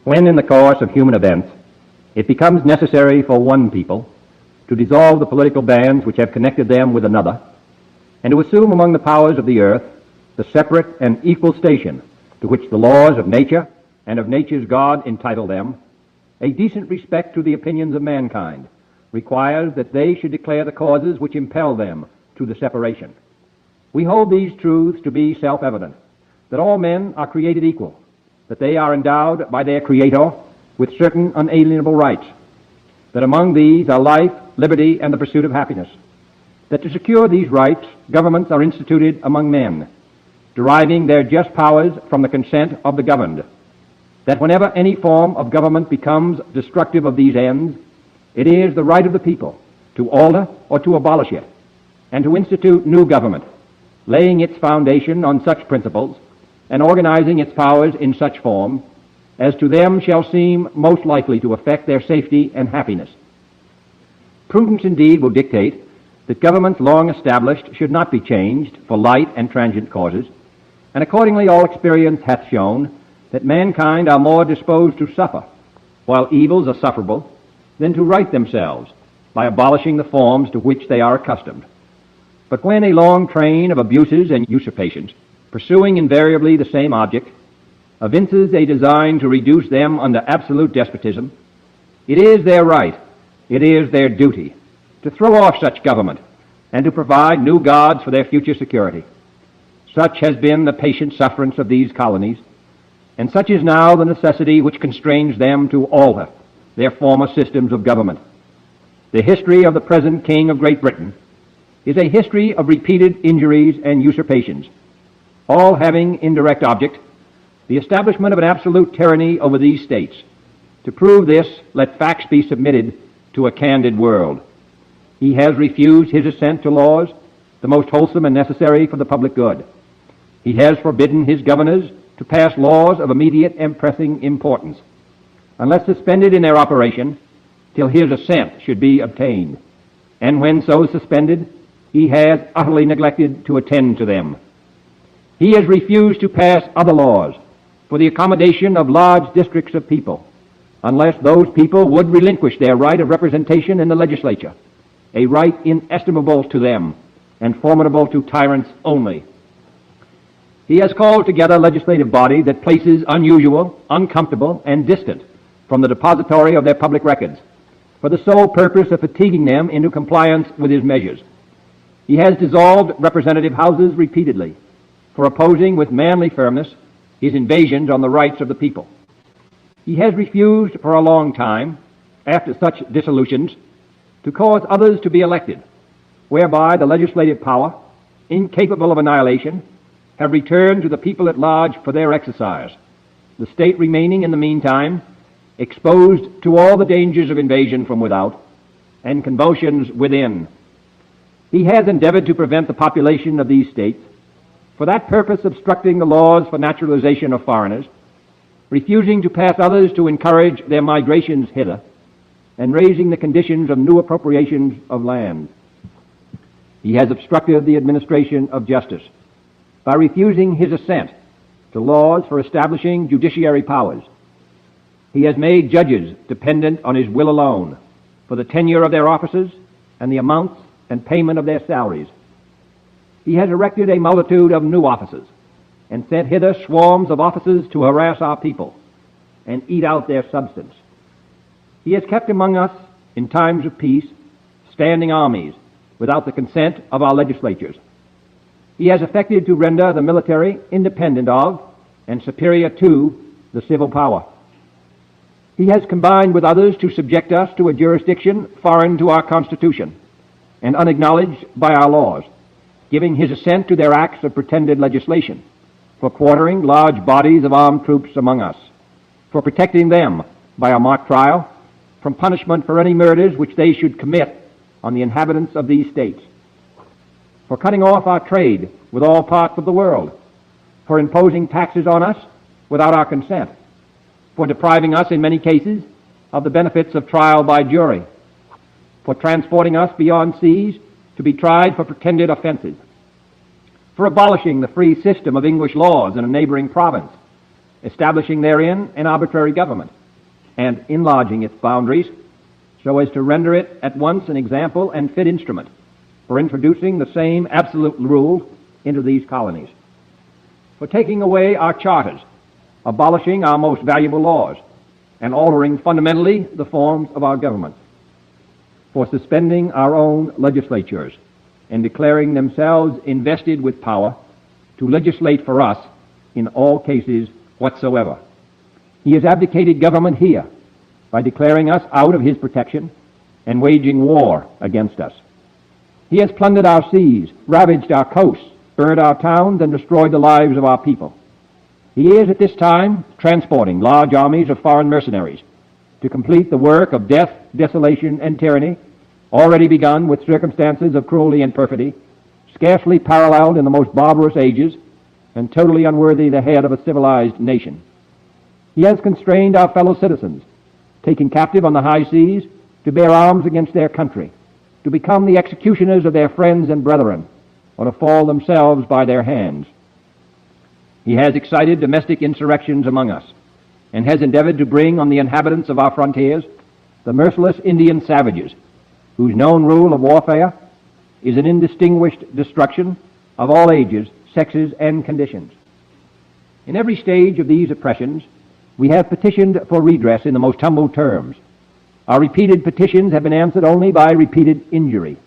When in the course of human events it becomes necessary for one people to dissolve the political bands which have connected them with another, and to assume among the powers of the earth the separate and equal station to which the laws of nature and of nature's God entitle them, a decent respect to the opinions of mankind requires that they should declare the causes which impel them to the separation. We hold these truths to be self-evident, that all men are created equal, that they are endowed by their Creator with certain unalienable rights, that among these are life, liberty, and the pursuit of happiness, that to secure these rights, governments are instituted among men, deriving their just powers from the consent of the governed, that whenever any form of government becomes destructive of these ends, it is the right of the people to alter or to abolish it, and to institute new government, laying its foundation on such principles and organizing its powers in such form as to them shall seem most likely to affect their safety and happiness. Prudence indeed will dictate that governments long established should not be changed for light and transient causes, and accordingly all experience hath shown that mankind are more disposed to suffer, while evils are sufferable, than to right themselves by abolishing the forms to which they are accustomed. But when a long train of abuses and usurpations, pursuing invariably the same object, evinces a design to reduce them under absolute despotism, it is their right, it is their duty, to throw off such government and to provide new gods for their future security. Such has been the patient sufferance of these colonies, and such is now the necessity which constrains them to alter their former systems of government. The history of the present King of Great Britain is a history of repeated injuries and usurpations, all having indirect object the establishment of an absolute tyranny over these states. To prove this, let facts be submitted to a candid world. He has refused his assent to laws, the most wholesome and necessary for the public good. He has forbidden his governors to pass laws of immediate and pressing importance, unless suspended in their operation till his assent should be obtained. And when so suspended, he has utterly neglected to attend to them. He has refused to pass other laws for the accommodation of large districts of people, unless those people would relinquish their right of representation in the legislature, a right inestimable to them and formidable to tyrants only. He has called together a legislative body that places unusual, uncomfortable, and distant from the depository of their public records, for the sole purpose of fatiguing them into compliance with his measures. He has dissolved representative houses repeatedly for opposing with manly firmness his invasions on the rights of the people. He has refused for a long time, after such dissolutions, to cause others to be elected, whereby the legislative power, incapable of annihilation, have returned to the people at large for their exercise, the state remaining in the meantime exposed to all the dangers of invasion from without and convulsions within. He has endeavored to prevent the population of these states, for that purpose obstructing the laws for naturalization of foreigners, refusing to pass others to encourage their migrations hither, and raising the conditions of new appropriations of land. He has obstructed the administration of justice by refusing his assent to laws for establishing judiciary powers. He has made judges dependent on his will alone for the tenure of their offices and the amounts and payment of their salaries. He has erected a multitude of new offices and sent hither swarms of officers to harass our people and eat out their substance. He has kept among us, in times of peace, standing armies without the consent of our legislatures. He has effected to render the military independent of and superior to the civil power. He has combined with others to subject us to a jurisdiction foreign to our Constitution and unacknowledged by our laws, giving his assent to their acts of pretended legislation, for quartering large bodies of armed troops among us, for protecting them by a mock trial from punishment for any murders which they should commit on the inhabitants of these states, for cutting off our trade with all parts of the world, for imposing taxes on us without our consent, for depriving us in many cases of the benefits of trial by jury, for transporting us beyond seas to be tried for pretended offenses, for abolishing the free system of English laws in a neighboring province, establishing therein an arbitrary government, and enlarging its boundaries so as to render it at once an example and fit instrument for introducing the same absolute rules into these colonies, for taking away our charters, abolishing our most valuable laws, and altering fundamentally the forms of our government, for suspending our own legislatures and declaring themselves invested with power to legislate for us in all cases whatsoever. He has abdicated government here by declaring us out of his protection and waging war against us. He has plundered our seas, ravaged our coasts, burned our towns, and destroyed the lives of our people. He is at this time transporting large armies of foreign mercenaries to complete the work of death, desolation, and tyranny, already begun with circumstances of cruelty and perfidy, scarcely paralleled in the most barbarous ages, and totally unworthy the head of a civilized nation. He has constrained our fellow citizens, taken captive on the high seas, to bear arms against their country, to become the executioners of their friends and brethren, or to fall themselves by their hands. He has excited domestic insurrections among us, and has endeavored to bring on the inhabitants of our frontiers the merciless Indian savages, whose known rule of warfare is an indistinguished destruction of all ages, sexes, and conditions. In every stage of these oppressions, we have petitioned for redress in the most humble terms. Our repeated petitions have been answered only by repeated injury.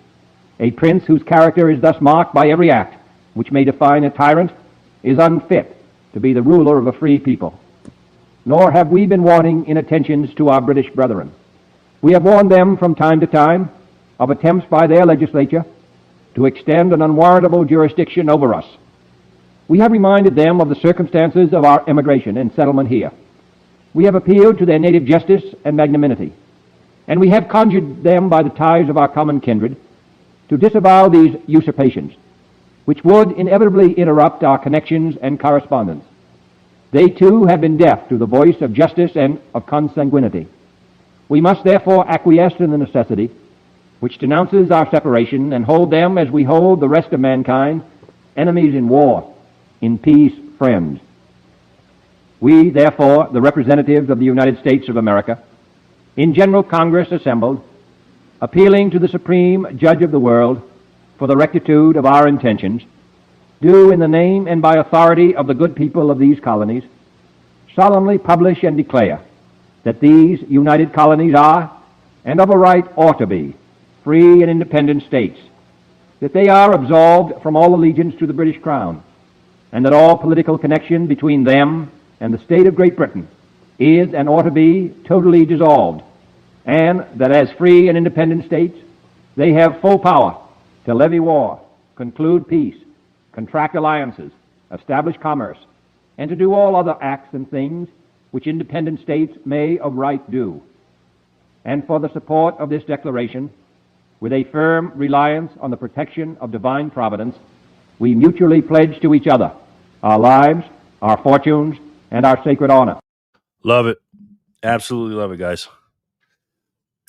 A prince whose character is thus marked by every act which may define a tyrant is unfit to be the ruler of a free people. Nor have we been wanting in attentions to our British brethren. We have warned them from time to time of attempts by their legislature to extend an unwarrantable jurisdiction over us. We have reminded them of the circumstances of our emigration and settlement here. We have appealed to their native justice and magnanimity, and we have conjured them by the ties of our common kindred to disavow these usurpations, which would inevitably interrupt our connections and correspondence. They too have been deaf to the voice of justice and of consanguinity. We must therefore acquiesce in the necessity which denounces our separation, and hold them as we hold the rest of mankind, enemies in war, in peace friends. We, therefore, the representatives of the United States of America, in General Congress assembled, appealing to the Supreme Judge of the world for the rectitude of our intentions, do, in the name and by authority of the good people of these colonies, solemnly publish and declare that these united colonies are, and of a right ought to be, free and independent states, that they are absolved from all allegiance to the British Crown, and that all political connection between them and the state of Great Britain is and ought to be totally dissolved, and that as free and independent states they have full power to levy war, conclude peace, contract alliances, establish commerce, and to do all other acts and things which independent states may of right do. And for the support of this declaration, with a firm reliance on the protection of divine providence, we mutually pledge to each other our lives, our fortunes, and our sacred honor. Love it. Absolutely love it, guys.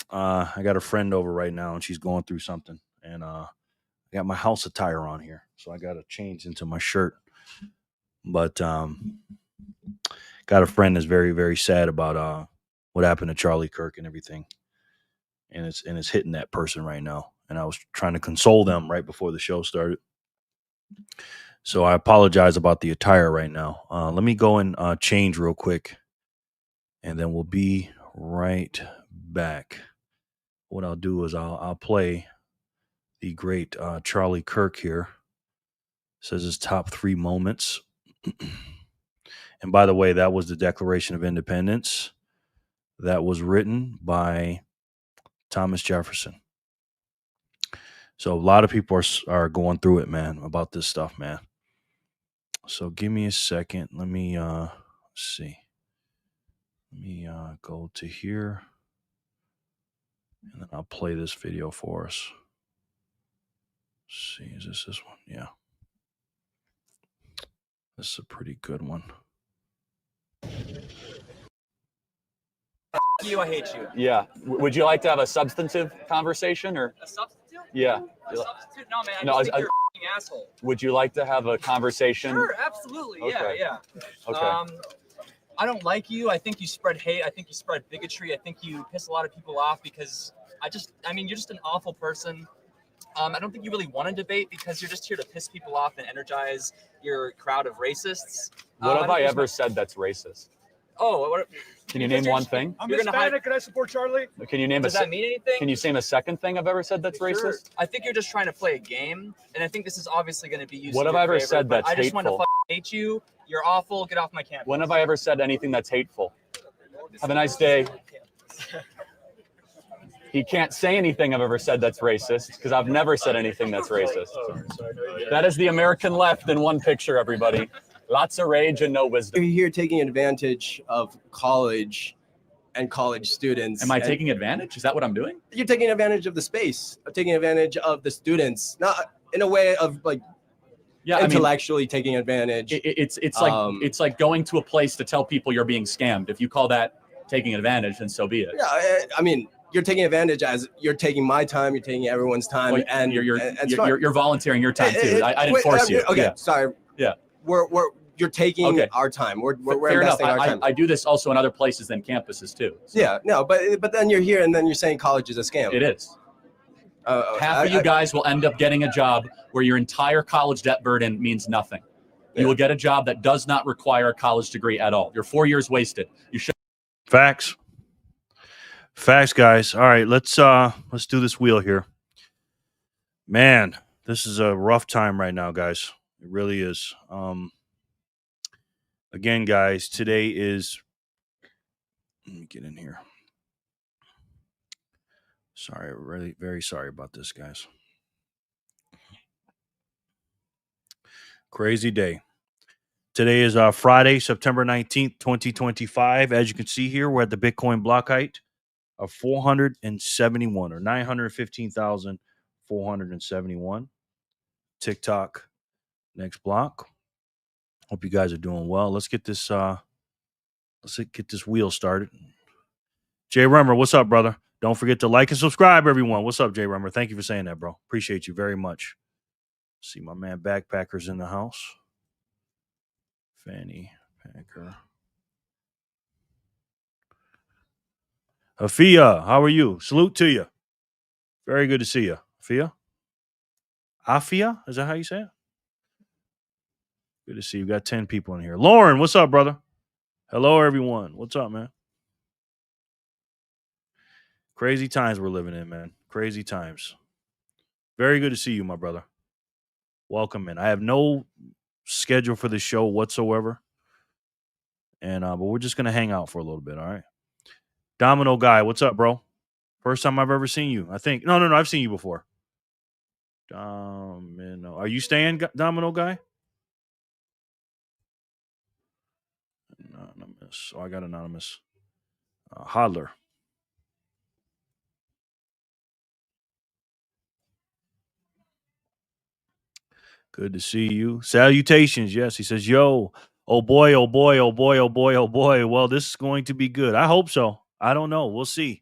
I got a friend over right now, and she's going through something. And I got my house attire on here, so I got to change into my shirt. But got a friend that's very, very sad about what happened to Charlie Kirk and everything. And it's hitting that person right now. And I was trying to console them right before the show started. So I apologize about the attire right now. Let me go and change real quick, and then we'll be right back. What I'll do is I'll play the great Charlie Kirk here. It says his top 3 moments. And by the way, that was the Declaration of Independence that was written by Thomas Jefferson. So a lot of people are going through it, man, about this stuff, man. So give me a second. Let me see. Let me go to here, and then I'll play this video for us. Let's see, is this one? Yeah. This is a pretty good one. You, I hate you. Yeah. Would you like to have a substantive conversation, or? A substitute? Yeah. A substitute? No, man. I No, just think you're a asshole. Would you like to have a conversation? Sure, absolutely. Okay. Yeah. Okay. I don't like you. I think you spread hate. I think you spread bigotry. I think you piss a lot of people off because I mean, you're just an awful person. I don't think you really want to debate because you're just here to piss people off and energize your crowd of racists. What have I don't- ever said that's racist? Oh, what? Can you name one thing? I'm You're gonna Hispanic. Can I support Charlie? Can you name Does that mean anything? Can you name a second thing I've ever said that's racist? I think you're just trying to play a game, and I think this is obviously going to be used. What in have I your ever favor, said but that's I just want to hateful? hate you. You're awful. Get off my campus. When have I ever said anything that's hateful? Have a nice day. He can't say anything I've ever said that's racist because I've never said anything that's racist. That is the American left in one picture, everybody. Lots of rage and no wisdom. You're here taking advantage of college and college students. Am I and taking advantage? Is that what I'm doing? You're taking advantage of the space, taking advantage of the students, not in a way of like Yeah, I mean, intellectually taking advantage. it's like going to a place to tell people you're being scammed. If you call that taking advantage, then so be it. Yeah, I mean, you're taking advantage as you're taking my time, you're taking everyone's time, Well, and you're volunteering your time too. I didn't force you. Okay, Yeah. sorry. Yeah. You're taking Okay. our time. We're Fair enough. investing our time. I do this also in other places than campuses too. So Yeah, no, but then you're here and then you're saying college is a scam. it is. Half of you guys will end up getting a job where your entire college debt burden means nothing. You Yeah. will get a job that does not require a college degree at all. Your 4 years wasted. You should. Facts. Facts, guys. All right, let's do this wheel here. Man, this is a rough time right now, guys. It really is. Again, guys, today is. Let me get in here. Sorry, really very sorry about this, guys. Crazy day. Today is Friday, September 19th, 2025. As you can see here, we're at the Bitcoin block height of 471 or 915,471. TikTok next block. Hope you guys are doing well. Let's get this wheel started. Jay Rummer, what's up, brother? Don't forget to like and subscribe, everyone. What's up, Jay Rummer? Thank you for saying that, bro. Appreciate you very much. See my man Backpacker's in the house. Fanny Packer. Afia, how are you? Salute to you. Very good to see you. Afia? Is that how you say it? Good to see you. Got 10 people in here. Lauren, what's up, brother? Hello, everyone. What's up, man? Crazy times we're living in, man. Crazy times. Very good to see you, my brother. Welcome in. I have no schedule for the show whatsoever. And but we're just gonna hang out for a little bit, all right? Domino Guy, what's up, bro? First time I've ever seen you. I think no, I've seen you before. Domino. Are you staying, Domino Guy? Anonymous. Oh, I got anonymous. Hodler. Good to see you. Salutations. Yes, he says, yo, oh boy, oh boy, oh boy, oh boy, oh boy. Well, this is going to be good. I hope so. I don't know. We'll see.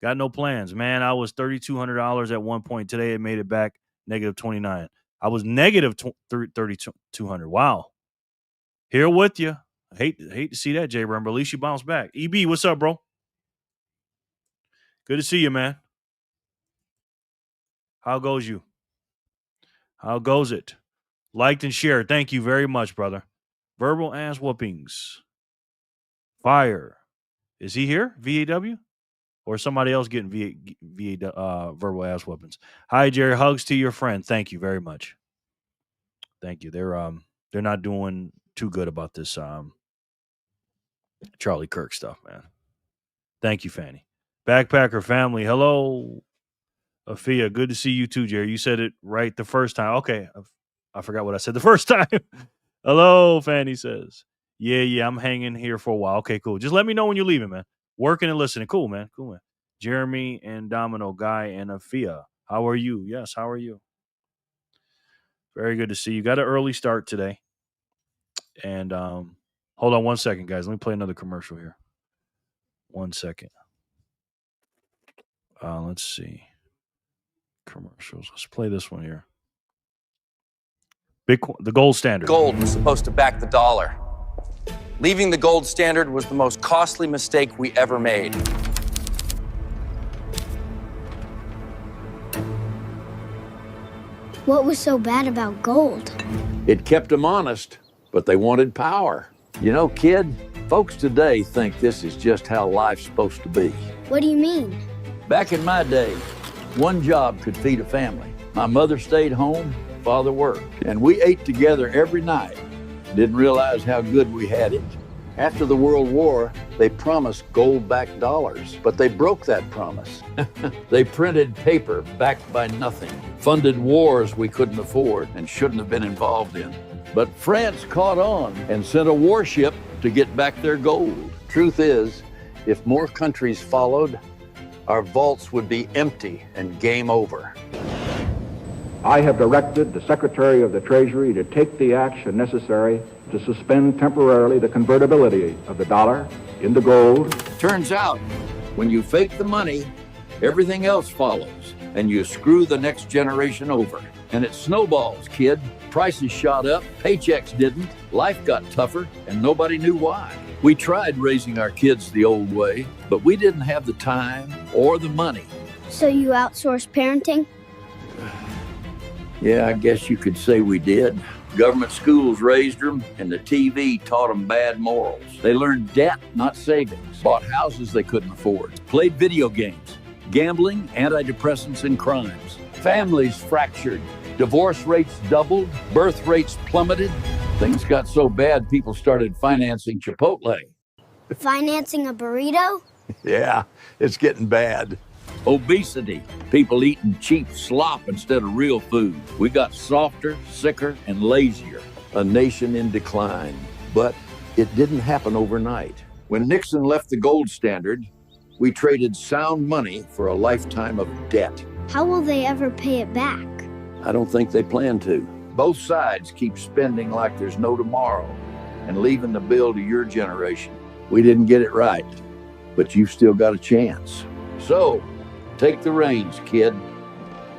Got no plans. Man, I was $3,200 at one point. Today it made it back negative 29. I was negative 3,200. Wow. Here with you. I hate to see that, Jay Rumble. At least you bounced back. EB, what's up, bro? Good to see you, man. How goes you? How goes it? Liked and shared. Thank you very much, brother. Verbal ass whoopings. Fire. Is he here? VAW? Or somebody else getting verbal ass whoopings? Hi, Jerry. Hugs to your friend. Thank you very much. Thank you. They're not doing too good about this Charlie Kirk stuff, man. Thank you, Fanny. Backpacker family. Hello. Afia, good to see you too, Jerry. You said it right the first time. Okay. I forgot what I said the first time. Hello, Fanny says. Yeah, I'm hanging here for a while. Okay, cool. Just let me know when you're leaving, man. Working and listening. Cool, man. Jeremy and Domino, Guy and Afia. How are you? Yes, how are you? Very good to see you. Got an early start today. And hold on one second, guys. Let me play another commercial here. 1 second. Let's see. Commercials. Let's play this one here. Bitcoin, the gold standard. Gold was supposed to back the dollar. Leaving the gold standard was the most costly mistake we ever made. What was so bad about gold? It kept them honest, but they wanted power. You know, kid, folks today think this is just how life's supposed to be. What do you mean? Back in my day, one job could feed a family. My mother stayed home, father worked, and we ate together every night. Didn't realize how good we had it. After the World War, they promised gold-backed dollars, but they broke that promise. They printed paper backed by nothing, funded wars we couldn't afford and shouldn't have been involved in. But France caught on and sent a warship to get back their gold. Truth is, if more countries followed, our vaults would be empty and game over. I have directed the Secretary of the Treasury to take the action necessary to suspend temporarily the convertibility of the dollar into gold. Turns out, when you fake the money, everything else follows, and you screw the next generation over. And it snowballs, kid. Prices shot up, paychecks didn't, life got tougher, and nobody knew why. We tried raising our kids the old way, but we didn't have the time or the money. So you outsourced parenting? Yeah, I guess you could say we did. Government schools raised them, and the TV taught them bad morals. They learned debt, not savings. Bought houses they couldn't afford. Played video games. Gambling, antidepressants, and crimes. Families fractured. Divorce rates doubled. Birth rates plummeted. Things got so bad, people started financing Chipotle. Financing a burrito? Yeah, it's getting bad. Obesity, people eating cheap slop instead of real food. We got softer, sicker, and lazier. A nation in decline. But it didn't happen overnight. When Nixon left the gold standard, we traded sound money for a lifetime of debt. How will they ever pay it back? I don't think they plan to. Both sides keep spending like there's no tomorrow and leaving the bill to your generation. We didn't get it right, but you've still got a chance. So, take the reins, kid.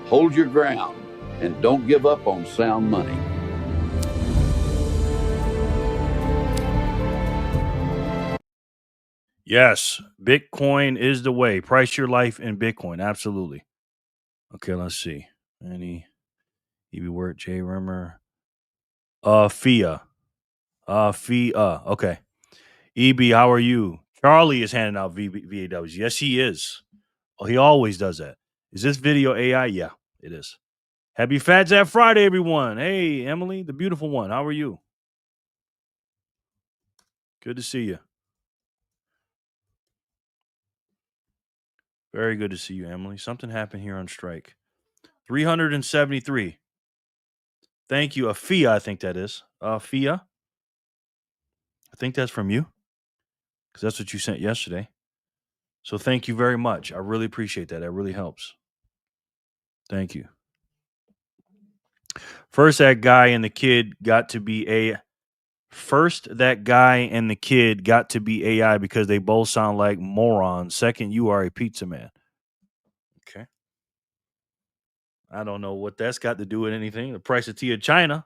Hold your ground and don't give up on sound money. Yes, Bitcoin is the way. Price your life in Bitcoin. Absolutely. Okay, let's see. Any EB word, J Rimmer. Fia. Fia. Okay. EB, how are you? Charlie is handing out VAWs. Yes, he is. Oh, he always does that. Is this video AI? Yeah, it is. Happy Phat Zap Friday, everyone. Hey, Emily, the beautiful one. How are you? Good to see you. Very good to see you, Emily. Something happened here on strike. 373. Thank you. Afia, I think that is. Afia. I think that's from you because that's what you sent yesterday. So thank you very much. I really appreciate that. That really helps. Thank you. First, that guy and the kid got to be AI because they both sound like morons. Second, you are a pizza man. Okay. I don't know what that's got to do with anything. The price of tea in China.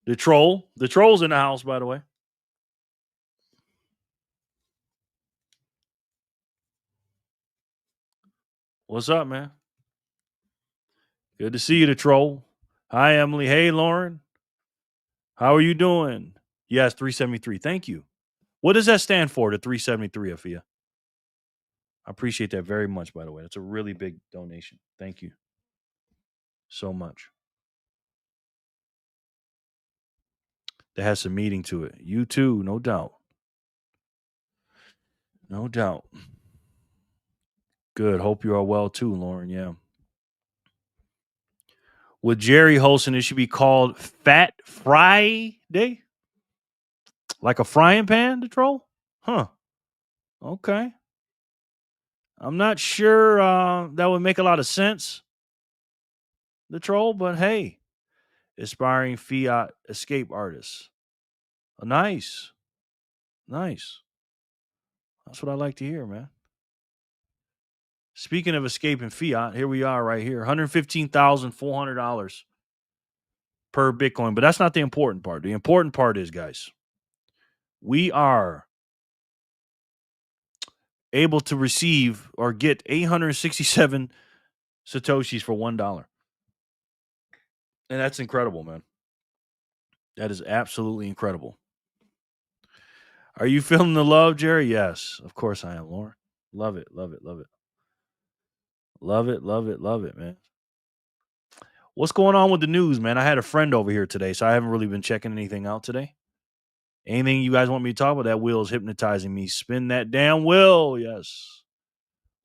The troll. The troll's in the house, by the way. What's up, man? Good to see you, the troll. Hi, Emily. Hey, Lauren. How are you doing? Yes, 373. Thank you. What does that stand for, the 373, Afia? I appreciate that very much, by the way. That's a really big donation. Thank you so much. That has some meaning to it. You too, no doubt. No doubt. Good. Hope you are well too, Lauren. Yeah. With Jerry hosting, it should be called Phat Friday? Like a frying pan, the troll? Huh. Okay. I'm not sure that would make a lot of sense, the troll, but hey, aspiring Fiat escape artist. Nice. Nice. That's what I like to hear, man. Speaking of escaping Fiat, here we are right here. $115,400 per Bitcoin. But that's not the important part. The important part is, guys, we are able to receive or get 867 Satoshis for $1. And that's incredible, man. That is absolutely incredible. Are you feeling the love, Jerry? Yes, of course I am, Lauren. Love it, love it, love it. Love it, love it, love it, man. What's going on with the news, man? I had a friend over here today, so I haven't really been checking anything out today. Anything you guys want me to talk about? That wheel is hypnotizing me. Spin that damn wheel. Yes.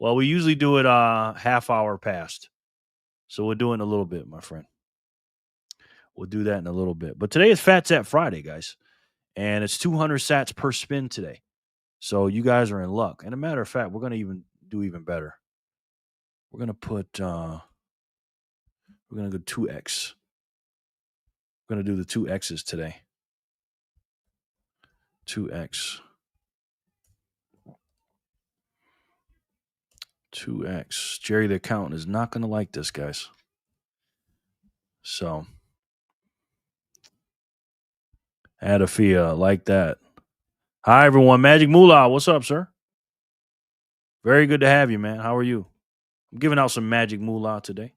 Well, we usually do it half hour past. So we'll do it in a little bit, my friend. We'll do that in a little bit. But today is Phat Zap Friday, guys. And it's 200 sats per spin today. So you guys are in luck. And a matter of fact, we're going to do even better. We're going to put, we're going to go 2x. We're going to do the 2x's today. 2x. 2x. Jerry the accountant is not going to like this, guys. So, add a Fiat like that. Hi, everyone. Magic Moolah. What's up, sir? Very good to have you, man. How are you? I'm giving out some Magic Moolah today.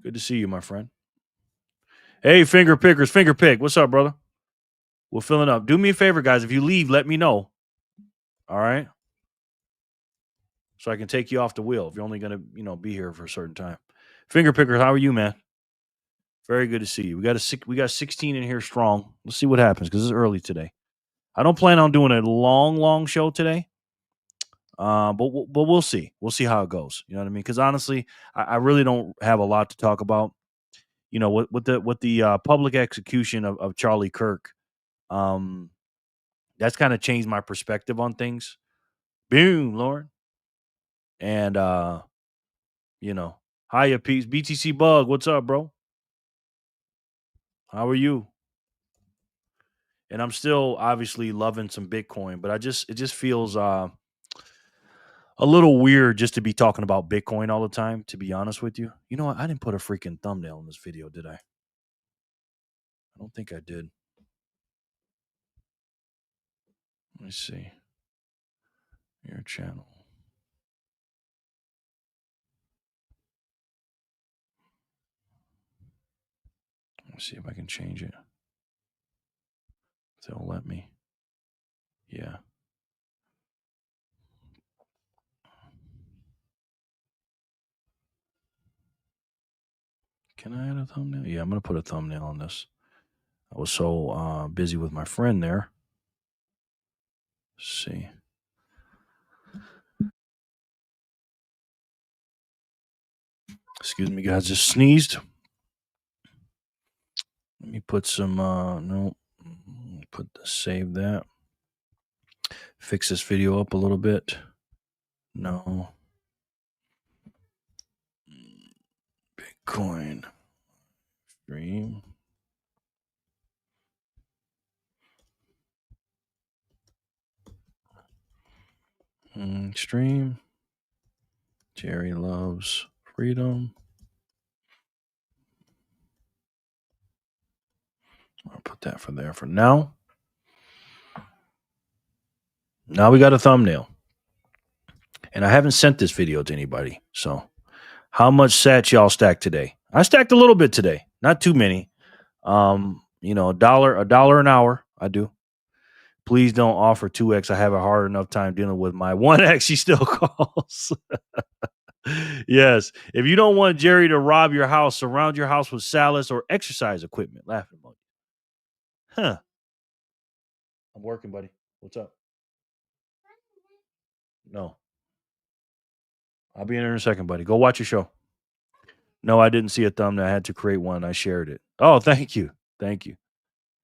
Good to see you, my friend. Hey, finger pickers. Finger pick. What's up, brother? We're filling up. Do me a favor, guys. If you leave, let me know. All right? So I can take you off the wheel if you're only going to, be here for a certain time. Finger pickers, how are you, man? Very good to see you. We got 16 in here strong. Let's see what happens because it's early today. I don't plan on doing a long show today. But we'll see. We'll see how it goes. You know what I mean? Because honestly, I really don't have a lot to talk about. With the public execution of Charlie Kirk, that's kind of changed my perspective on things. Boom, Lauren. And hiya, peace. BTC Bug, what's up, bro? How are you? And I'm still obviously loving some Bitcoin, but it just feels a little weird just to be talking about Bitcoin all the time, to be honest with you. You know what? I didn't put a freaking thumbnail in this video, did I? I don't think I did. Let me see. Your channel. Let me see if I can change it. If they'll let me. Yeah. Can I add a thumbnail? Yeah, I'm going to put a thumbnail on this. I was so busy with my friend there. Let's see. Excuse me, guys. Just sneezed. Let me put some, no. Save that. Fix this video up a little bit. No. Bitcoin. Stream. Stream. Jerry loves freedom. I'll put that for there for now. Now we got a thumbnail. And I haven't sent this video to anybody. So how much sats y'all stacked today? I stacked a little bit today. Not too many. $1 an hour. I do. Please don't offer 2x. I have a hard enough time dealing with my 1x. She still calls. Yes. If you don't want Jerry to rob your house, surround your house with salads or exercise equipment. Laughing emoji. Huh. I'm working, buddy. What's up? No. I'll be in there in a second, buddy. Go watch your show. No, I didn't see a thumbnail. I had to create one. I shared it. Oh, thank you. Thank you.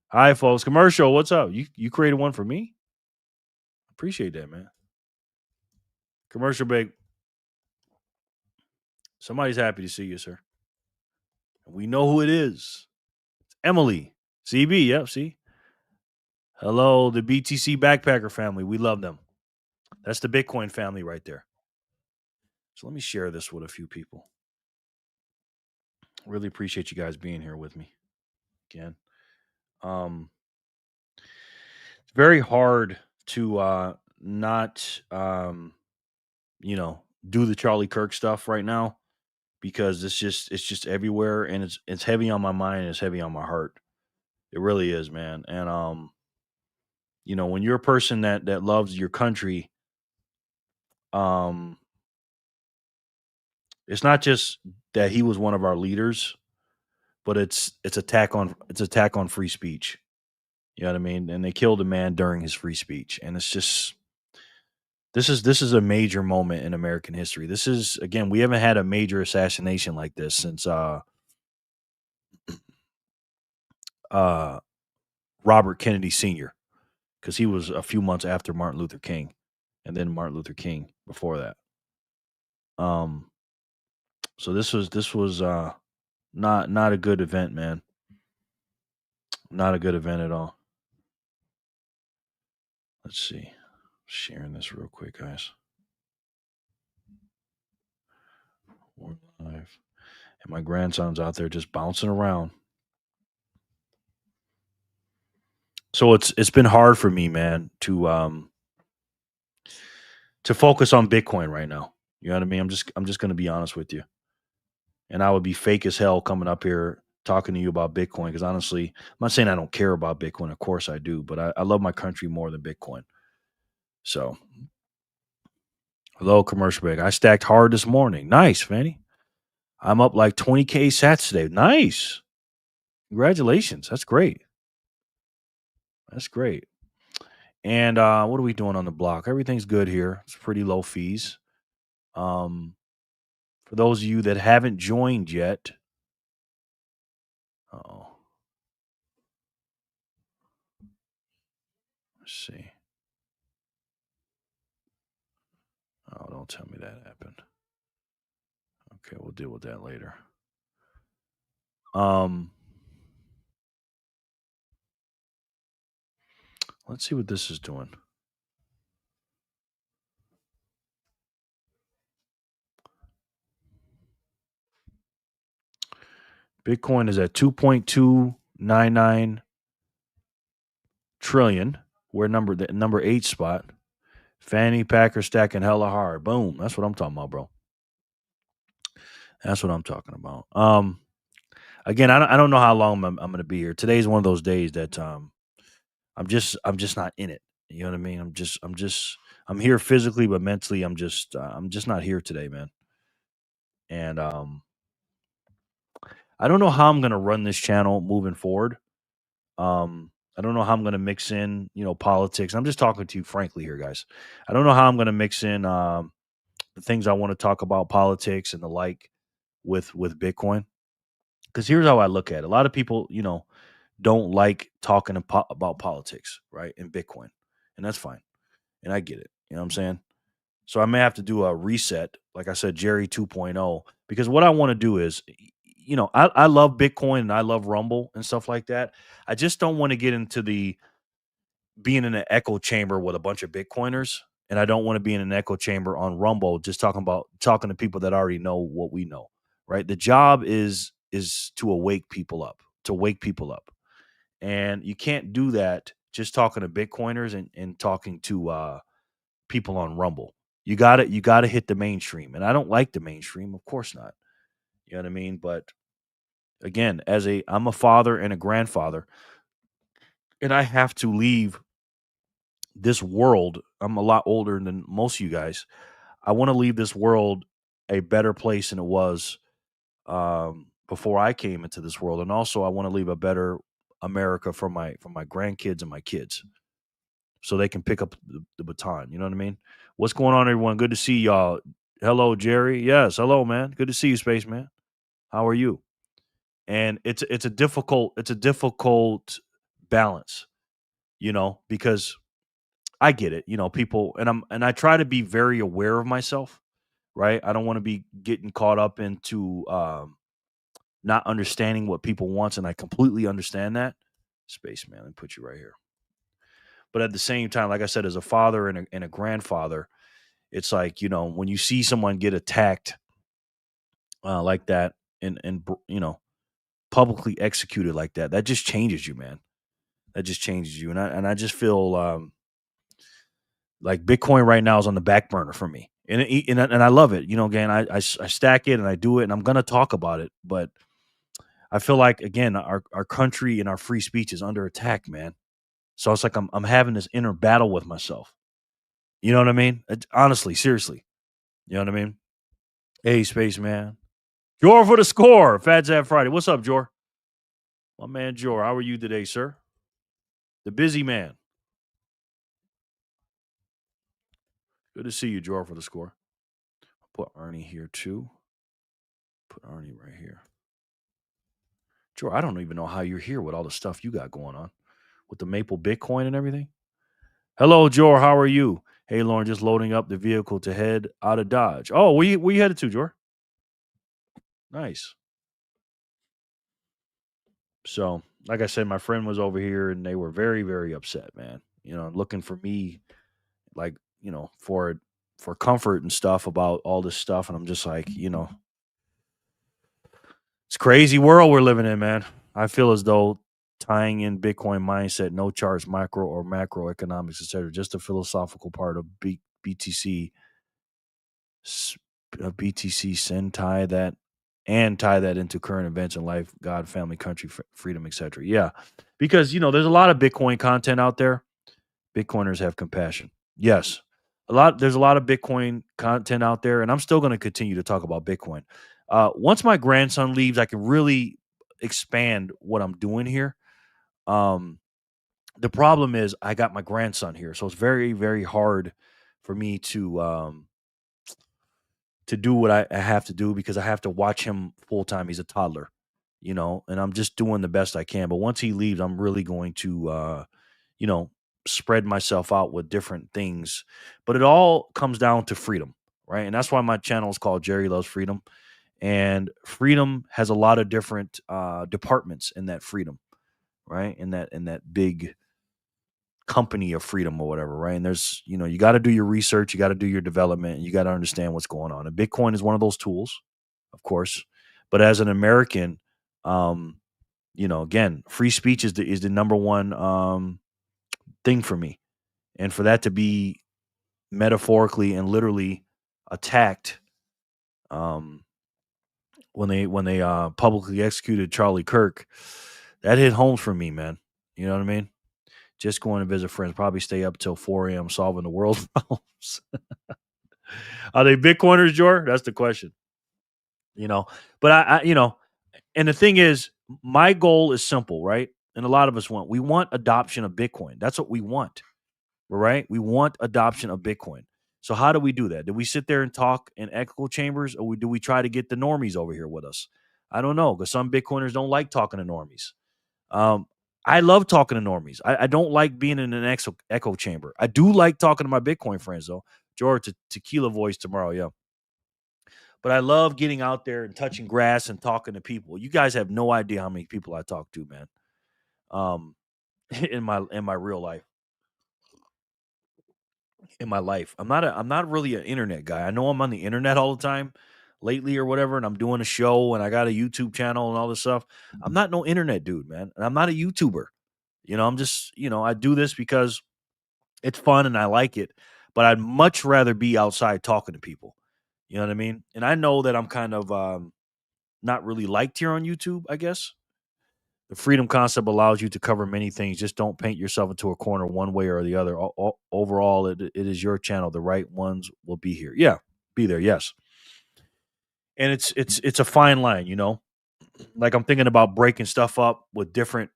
Hi, folks. Commercial. What's up? You created one for me? Appreciate that, man. Commercial break. Somebody's happy to see you, sir. We know who it is. It's Emily. CB. Yep. See? Hello, the BTC Backpacker family. We love them. That's the Bitcoin family right there. So let me share this with a few people. Really appreciate you guys being here with me again. very hard to not do the Charlie Kirk stuff right now because it's just everywhere, and it's heavy on my mind and it's heavy on my heart. It really is, man. And when you're a person that loves your country, um it's not just that he was one of our leaders, but it's attack on free speech. You know what I mean? And they killed a man during his free speech, and it's just this is a major moment in American history. This is, again, we haven't had a major assassination like this since uh Robert Kennedy Sr., because he was a few months after Martin Luther King, and then Martin Luther King before that. Um, so this was not a good event, man. Not a good event at all. Let's see. Sharing this real quick, guys. We're live. And my grandson's out there just bouncing around. So it's been hard for me, man, to focus on Bitcoin right now. You know what I mean? I'm just gonna be honest with you. And I would be fake as hell coming up here talking to you about Bitcoin, because honestly, I'm not saying I don't care about Bitcoin. Of course I do, but I love my country more than Bitcoin. So, hello, commercial break. I stacked hard this morning. Nice, Fanny. I'm up like 20K sats today. Nice. Congratulations. That's great. That's great. And what are we doing on the block? Everything's good here. It's pretty low fees. For those of you that haven't joined yet, oh, let's see. Oh, don't tell me that happened. Okay, we'll deal with that later. Let's see what this is doing. Bitcoin is at 2.299 trillion. We're the number 8 spot. Fanny Packer stacking hella hard. Boom. That's what I'm talking about, bro. That's what I'm talking about. Again, I don't know how long I'm going to be here. Today's one of those days that I'm just not in it. You know what I mean? I'm here physically, but mentally I'm just not here today, man. And I don't know how I'm going to run this channel moving forward. I don't know how I'm going to mix in, politics. I'm just talking to you frankly here, guys. I don't know how I'm going to mix in the things I want to talk about, politics and the like, with Bitcoin. Because here's how I look at it. A lot of people, don't like talking about politics, right? And Bitcoin. And that's fine. And I get it. You know what I'm saying? So I may have to do a reset, like I said, Jerry 2.0, because what I want to do is, I love Bitcoin and I love Rumble and stuff like that. I just don't want to get into the being in an echo chamber with a bunch of Bitcoiners. And I don't want to be in an echo chamber on Rumble just talking to people that already know what we know, right? The job is to wake people up. And you can't do that just talking to Bitcoiners and talking to people on Rumble. You gotta hit the mainstream. And I don't like the mainstream, of course not. You know what I mean? But again, I'm a father and a grandfather, and I have to leave this world. I'm a lot older than most of you guys. I want to leave this world a better place than it was before I came into this world, and also I want to leave a better America for my grandkids and my kids, so they can pick up the baton. You know what I mean? What's going on, everyone? Good to see y'all. Hello, Jerry. Yes, hello, man. Good to see you, Spaceman. How are you? And it's a difficult balance, because I get it, people, and I try to be very aware of myself, right? I don't want to be getting caught up into not understanding what people want, and I completely understand that. Spaceman, let me put you right here. But at the same time, like I said, as a father and a grandfather, it's like, when you see someone get attacked like that and publicly executed like that, that just changes you, man. that just changes you. And I just feel like Bitcoin right now is on the back burner for me. And I love it. Again, I stack it and I do it, and I'm going to talk about it. But I feel like, again, our country and our free speech is under attack, man. So it's like I'm having this inner battle with myself. You know what I mean? Honestly, seriously. You know what I mean? Hey, Spaceman. Jor for the score. Phat Zap Friday. What's up, Jor? My man, Jor. How are you today, sir? The busy man. Good to see you, Jor for the score. Put Ernie here, too. Put Ernie right here. Jor, I don't even know how you're here with all the stuff you got going on. With the Maple Bitcoin and everything. Hello, Jor. How are you? Hey, Lauren, just loading up the vehicle to head out of Dodge. Oh, where you headed to, Jor? Nice. So, like I said, my friend was over here and they were very, very upset, man. Looking for me, like, for comfort and stuff about all this stuff. And I'm just like, it's a crazy world we're living in, man. I feel as though tying in Bitcoin mindset, no charts, micro or macroeconomics, etc., just a philosophical part of BTC, send tie that into current events in life, God, family, country, freedom, etc. Yeah, because there's a lot of Bitcoin content out there. Bitcoiners have compassion. Yes, there's a lot of Bitcoin content out there, and I'm still going to continue to talk about Bitcoin. Once my grandson leaves, I can really expand what I'm doing here. The problem is I got my grandson here, so it's very, very hard for me to do what I have to do because I have to watch him full time. He's a toddler, and I'm just doing the best I can. But once he leaves, I'm really going to, spread myself out with different things. But it all comes down to freedom, right? And that's why my channel is called Jerry Loves Freedom. And freedom has a lot of different departments in that freedom, right? In that big company of freedom or whatever, right? And there's, you got to do your research, you got to do your development, and you got to understand what's going on. And Bitcoin is one of those tools, of course. But as an American, again, free speech is the number one thing for me. And for that to be metaphorically and literally attacked when they publicly executed Charlie Kirk, that hit home for me, man. You know what I mean? Just going to visit friends, probably stay up till 4 a.m. solving the world's problems. Are they Bitcoiners, Jor? That's the question. But I and the thing is, my goal is simple, right? And a lot of us we want adoption of Bitcoin. That's what we want, right? We want adoption of Bitcoin. So how do we do that? Do we sit there and talk in echo chambers, or do we try to get the normies over here with us? I don't know, because some Bitcoiners don't like talking to normies. I love talking to normies. I don't like being in an echo chamber. I do like talking to my Bitcoin friends, though. George, tequila voice tomorrow, yeah. But I love getting out there and touching grass and talking to people. You guys have no idea how many people I talk to, man. In my real life. In my life, I'm not really an internet guy. I know I'm on the internet all the time lately or whatever, and I'm doing a show and I got a YouTube channel and all this stuff. I'm not no internet dude, man. And I'm not a YouTuber. I'm just, I do this because it's fun and I like it, but I'd much rather be outside talking to people. You know what I mean? And I know that I'm kind of not really liked here on YouTube, I guess. The freedom concept allows you to cover many things. Just don't paint yourself into a corner one way or the other. Overall, it is your channel. The right ones will be here. Yeah, be there. Yes. And it's a fine line, Like I'm thinking about breaking stuff up with different.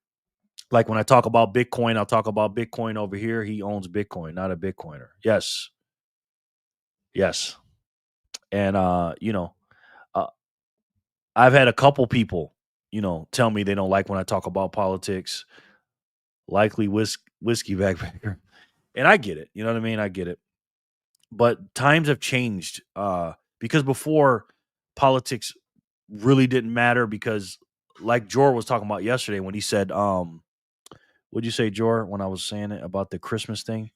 Like when I talk about Bitcoin, I'll talk about Bitcoin over here. He owns Bitcoin, not a Bitcoiner. Yes. Yes. And I've had a couple people, tell me they don't like when I talk about politics. Likely whiskey backpacker. And I get it. You know what I mean? I get it. But times have changed because before politics really didn't matter because like Jor was talking about yesterday when he said, what'd you say, Jor, when I was saying it about the Christmas thing?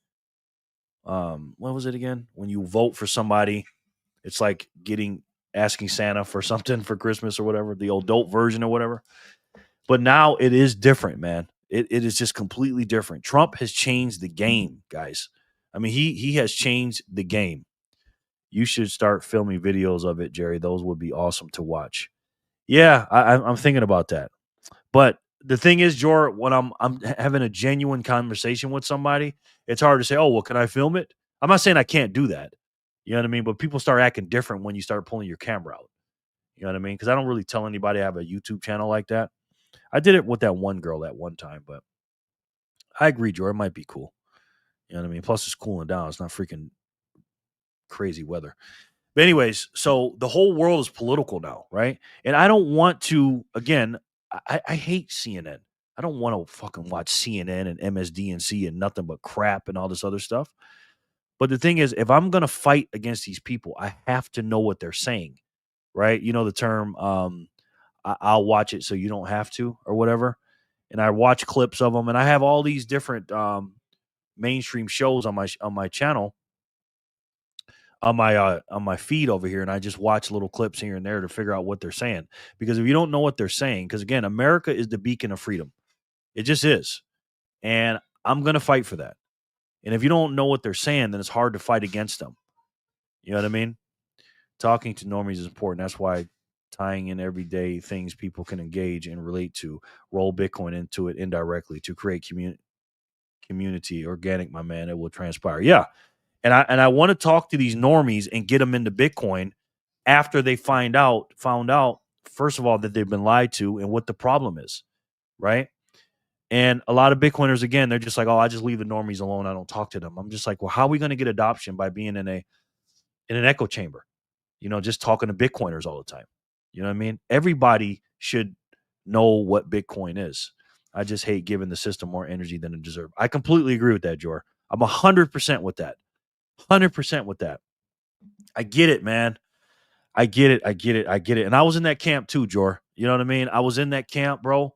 What was it again? When you vote for somebody, it's like asking Santa for something for Christmas or whatever, the adult version or whatever. But now it is different, man. It is just completely different. Trump has changed the game, guys. I mean, he has changed the game. You should start filming videos of it, Jerry. Those would be awesome to watch. Yeah, I'm thinking about that. But the thing is, Jor, when I'm having a genuine conversation with somebody, it's hard to say, oh, well, can I film it? I'm not saying I can't do that. You know what I mean? But people start acting different when you start pulling your camera out. You know what I mean? Because I don't really tell anybody I have a YouTube channel like that. I did it with that one girl at one time, but I agree, Jor. It might be cool. You know what I mean? Plus, it's cooling down. It's not freaking crazy weather. But anyways, so the whole world is political now, right? And I don't want to, again, I hate CNN. I don't want to fucking watch CNN and MSDNC and nothing but crap and all this other stuff. But the thing is, if I'm going to fight against these people, I have to know what they're saying, right? You know the term, I'll watch it so you don't have to or whatever. And I watch clips of them, and I have all these different mainstream shows on my channel, on my feed over here, and I just watch little clips here and there to figure out what they're saying. Because if you don't know what they're saying, because again, America is the beacon of freedom. It just is. And I'm going to fight for that. And if you don't know what they're saying, then it's hard to fight against them. You know what I mean? Talking to normies is important. That's why tying in everyday things people can engage and relate to, roll Bitcoin into it indirectly to create community, organic, my man, it will transpire. Yeah. And I want to talk to these normies and get them into Bitcoin after they found out, first of all, that they've been lied to and what the problem is, right? And a lot of Bitcoiners, again, they're just like, oh, I just leave the normies alone. I don't talk to them. I'm just like, well, how are we going to get adoption by being in an echo chamber? You know, just talking to Bitcoiners all the time. You know what I mean? Everybody should know what Bitcoin is. I just hate giving the system more energy than it deserves. I completely agree with that, Jor. I'm 100% with that. 100% with that. I get it, man. I get it. And I was in that camp too, Jor. You know what I mean? I was in that camp, bro.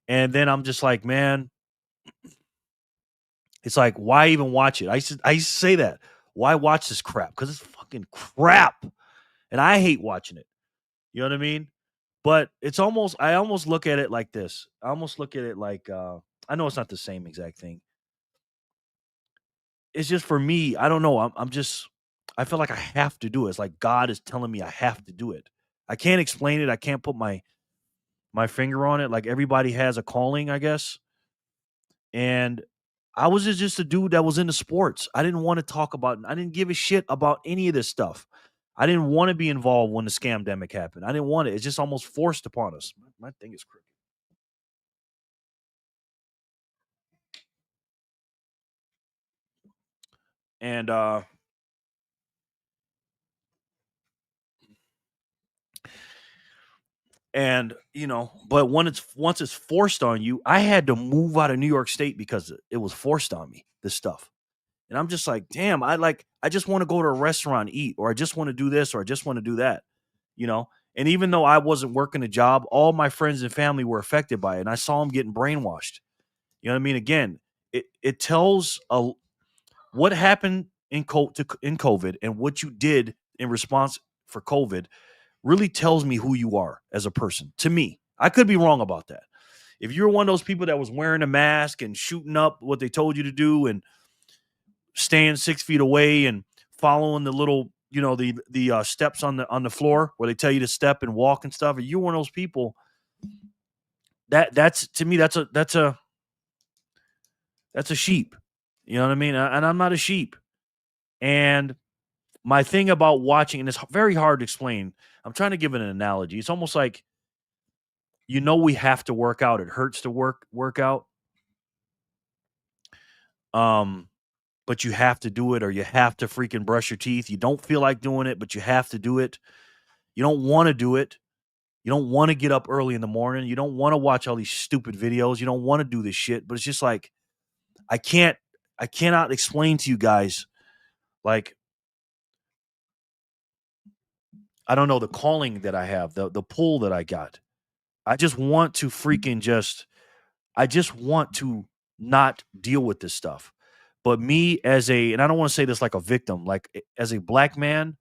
And then I'm just like, man, it's like, why even watch it? I used to say that. Why watch this crap? Because it's fucking crap. And I hate watching it. You know what I mean? But I almost look at it like this. I almost look at it like, I know it's not the same exact thing. It's just for me, I don't know. I feel like I have to do it. It's like God is telling me I have to do it. I can't explain it. I can't put my finger on it. Like everybody has a calling, I guess. And I was just a dude that was into sports. I didn't want to I didn't give a shit about any of this stuff. I didn't want to be involved when the scamdemic happened. I didn't want it. It's just almost forced upon us. My thing is crooked. And you know, but once it's forced on you, I had to move out of New York State because it was forced on me, this stuff. And I'm just like, damn, I just want to go to a restaurant, eat, or I just want to do this, or I just want to do that, you know? And even though I wasn't working a job, all my friends and family were affected by it. And I saw them getting brainwashed. You know what I mean? Again, it tells what happened in COVID and what you did in response for COVID really tells me who you are as a person. To me, I could be wrong about that. If you're one of those people that was wearing a mask and shooting up what they told you to do and staying 6 feet away and following the little, you know, the steps on the floor where they tell you to step and walk and stuff, if you're one of those people, that's to me, that's a sheep. You know what I mean? And I'm not a sheep. And my thing about watching, and it's very hard to explain, I'm trying to give it an analogy. It's almost like, you know, we have to work out. It hurts to work out. But you have to do it, or you have to freaking brush your teeth. You don't feel like doing it, but you have to do it. You don't want to do it. You don't want to get up early in the morning. You don't want to watch all these stupid videos. You don't want to do this shit, but it's just like, I cannot explain to you guys, like, I don't know, the calling that I have, the pull that I got. I just want to I just want to not deal with this stuff. But me and I don't want to say this like a victim, like as a black man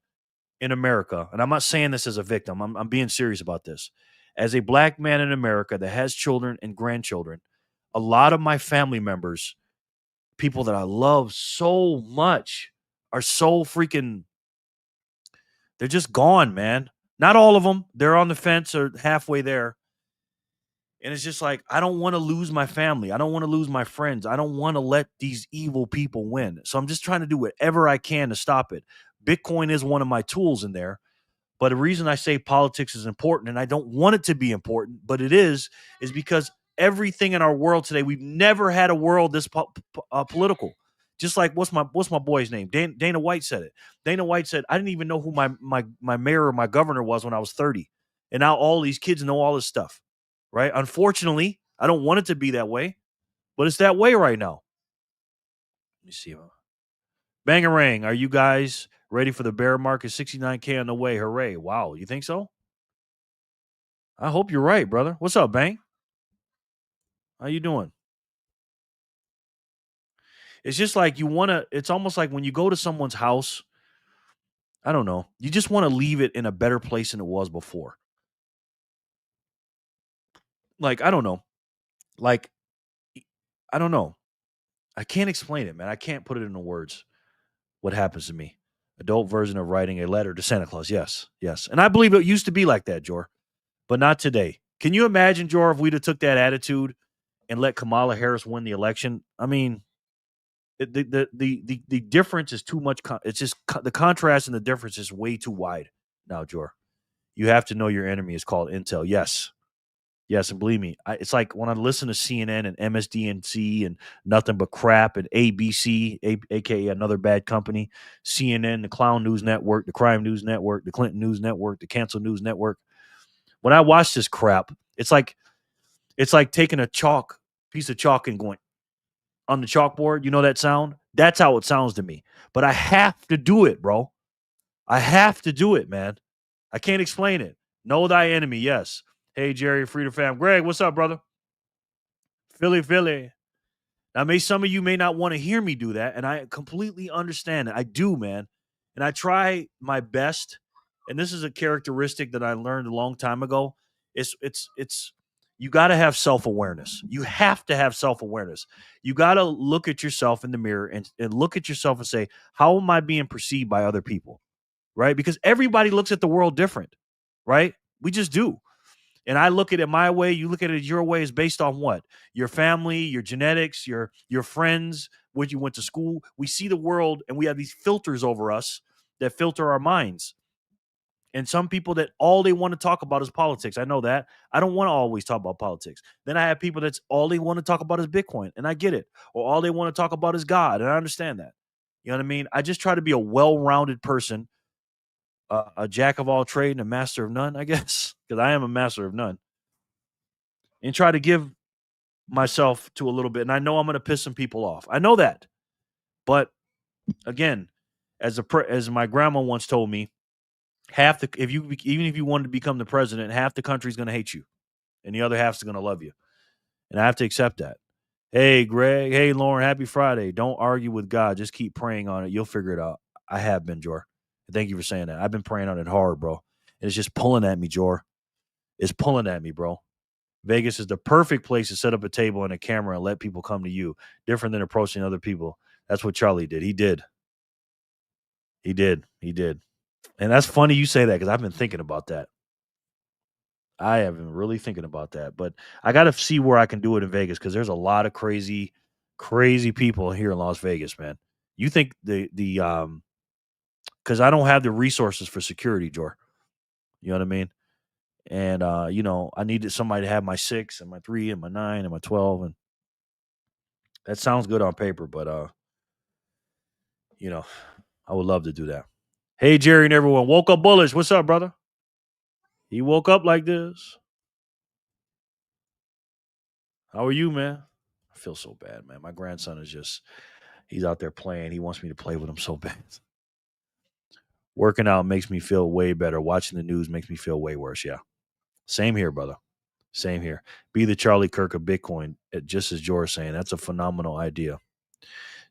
in America, and I'm not saying this as a victim, I'm being serious about this. As a black man in America that has children and grandchildren, a lot of my family members, people that I love so much, are so freaking, they're just gone, man. Not all of them. They're on the fence or halfway there. And it's just like, I don't want to lose my family. I don't want to lose my friends. I don't want to let these evil people win. So I'm just trying to do whatever I can to stop it. Bitcoin is one of my tools in there. But the reason I say politics is important, and I don't want it to be important, but it is because everything in our world today, we've never had a world this political. Just like, what's my boy's name? Dana White said it. Dana White said, I didn't even know who my mayor or my governor was when I was 30. And now all these kids know all this stuff, right? Unfortunately, I don't want it to be that way, but it's that way right now. Let me see. Bangarang, are you guys ready for the bear market? 69K on the way. Hooray. Wow. You think so? I hope you're right, brother. What's up, Bang? How you doing? It's just like it's almost like when you go to someone's house, I don't know, you just want to leave it in a better place than it was before. Like, I don't know. Like, I don't know. I can't explain it, man. I can't put it into words. What happens to me? Adult version of writing a letter to Santa Claus. Yes. And I believe it used to be like that, Jor, but not today. Can you imagine, Jor, if we'd have took that attitude and let Kamala Harris win the election? I mean, the difference is too much. It's just the contrast and the difference is way too wide now, Jor. You have to know your enemy is called Intel. Yes, and believe me, it's like when I listen to CNN and MSDNC and nothing but crap, and ABC, aka another bad company, CNN, the Clown News Network, the Crime News Network, the Clinton News Network, the Cancel News Network. When I watch this crap, it's like taking a piece of chalk and going on the chalkboard. You know that sound? That's how it sounds to me. But I have to do it, bro. I have to do it, man. I can't explain it. Know thy enemy, yes. Hey, Jerry, Freedom Fam. Greg, what's up, brother? Philly. Now, some of you may not want to hear me do that, and I completely understand it. I do, man. And I try my best. And this is a characteristic that I learned a long time ago. It's you got to have self-awareness. You have to have self-awareness. You got to look at yourself in the mirror and look at yourself and say, how am I being perceived by other people? Right? Because everybody looks at the world different, right? We just do. And I look at it my way. You look at it your way. Is based on what? Your family, your genetics, your friends, where you went to school. We see the world and we have these filters over us that filter our minds. And some people that all they want to talk about is politics. I know that. I don't want to always talk about politics. Then I have people that's all they want to talk about is Bitcoin. And I get it. Or all they want to talk about is God. And I understand that. You know what I mean? I just try to be a well-rounded person. A jack of all trade and a master of none, I guess, because I am a master of none, and try to give myself to a little bit. And I know I'm going to piss some people off. I know that. But again, as my grandma once told me, even if you wanted to become the president, half the country's going to hate you and the other half's going to love you. And I have to accept that. Hey, Greg. Hey, Lauren. Happy Friday. Don't argue with God. Just keep praying on it. You'll figure it out. I have been, Jor. Thank you for saying that. I've been praying on it hard, bro. And it's just pulling at me, Jor. It's pulling at me, bro. Vegas is the perfect place to set up a table and a camera and let people come to you. Different than approaching other people. That's what Charlie did. He did. And that's funny you say that because I've been thinking about that. I have been really thinking about that. But I got to see where I can do it in Vegas because there's a lot of crazy people here in Las Vegas, man. You think because I don't have the resources for security, Jor. You know what I mean? And, I needed somebody to have my 6 and my 3 and my 9 and my 12. And that sounds good on paper, but, I would love to do that. Hey, Jerry and everyone. Woke Up Bullish. What's up, brother? He woke up like this. How are you, man? I feel so bad, man. My grandson he's out there playing. He wants me to play with him so bad. Working out makes me feel way better. Watching the news makes me feel way worse. Yeah. Same here, brother. Same here. Be the Charlie Kirk of Bitcoin, just as George saying. That's a phenomenal idea.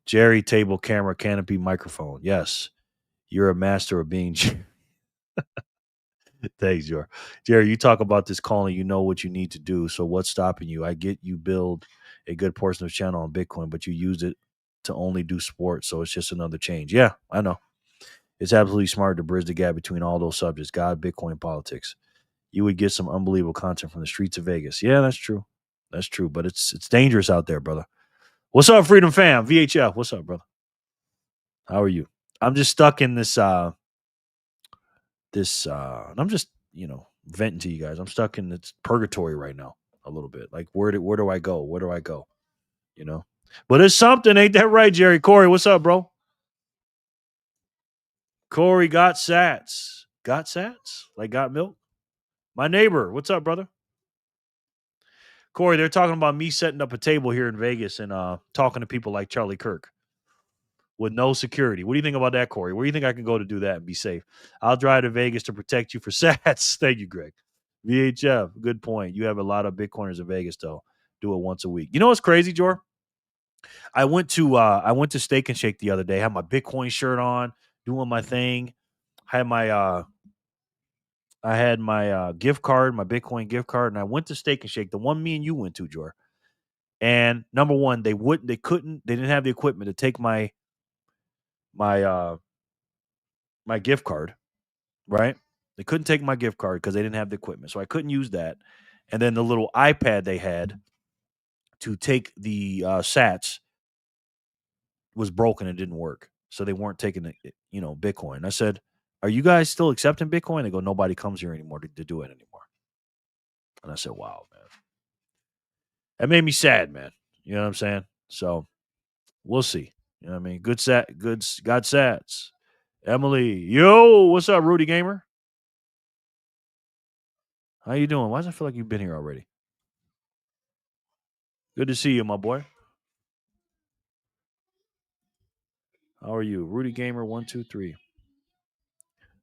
Jerry, table, camera, canopy, microphone. Yes. You're a master of being. Thanks, Jerry, you talk about this calling. You know what you need to do. So what's stopping you? I get you build a good portion of channel on Bitcoin, but you used it to only do sports, so it's just another change. Yeah, I know. It's absolutely smart to bridge the gap between all those subjects, God, Bitcoin, politics. You would get some unbelievable content from the streets of Vegas. Yeah, that's true. That's true, but it's dangerous out there, brother. What's up, Freedom Fam? VHF, what's up, brother? How are you? I'm just stuck in this and I'm just, venting to you guys. I'm stuck in this purgatory right now a little bit. Like, where do I go? Where do I go? But it's something, ain't that right, Jerry? Corey, what's up, bro? Corey got sats. Got sats? Like got milk? My neighbor, what's up, brother? Corey, they're talking about me setting up a table here in Vegas and talking to people like Charlie Kirk with no security. What do you think about that, Corey? Where do you think I can go to do that and be safe? I'll drive to Vegas to protect you for sats. Thank you, Greg. VHF, good point. You have a lot of Bitcoiners in Vegas, though. Do it once a week. You know what's crazy, Jor? I went to Steak and Shake the other day. Had my Bitcoin shirt on, doing my thing. I had my gift card, my Bitcoin gift card, and I went to Steak and Shake, the one me and you went to, Jor. And number one, they didn't have the equipment to take my gift card, right? They couldn't take my gift card because they didn't have the equipment, so I couldn't use that. And then the little iPad they had to take the sats was broken and didn't work, so they weren't taking the Bitcoin. I said, "Are you guys still accepting Bitcoin?" They go, "Nobody comes here anymore to do it anymore." And I said, "Wow, man." That made me sad, man. You know what I'm saying? So we'll see. You know what I mean? Good got sats. Emily, yo, what's up, Rudy Gamer? How you doing? Why does it feel like you've been here already? Good to see you, my boy. How are you? Rudy Gamer 123.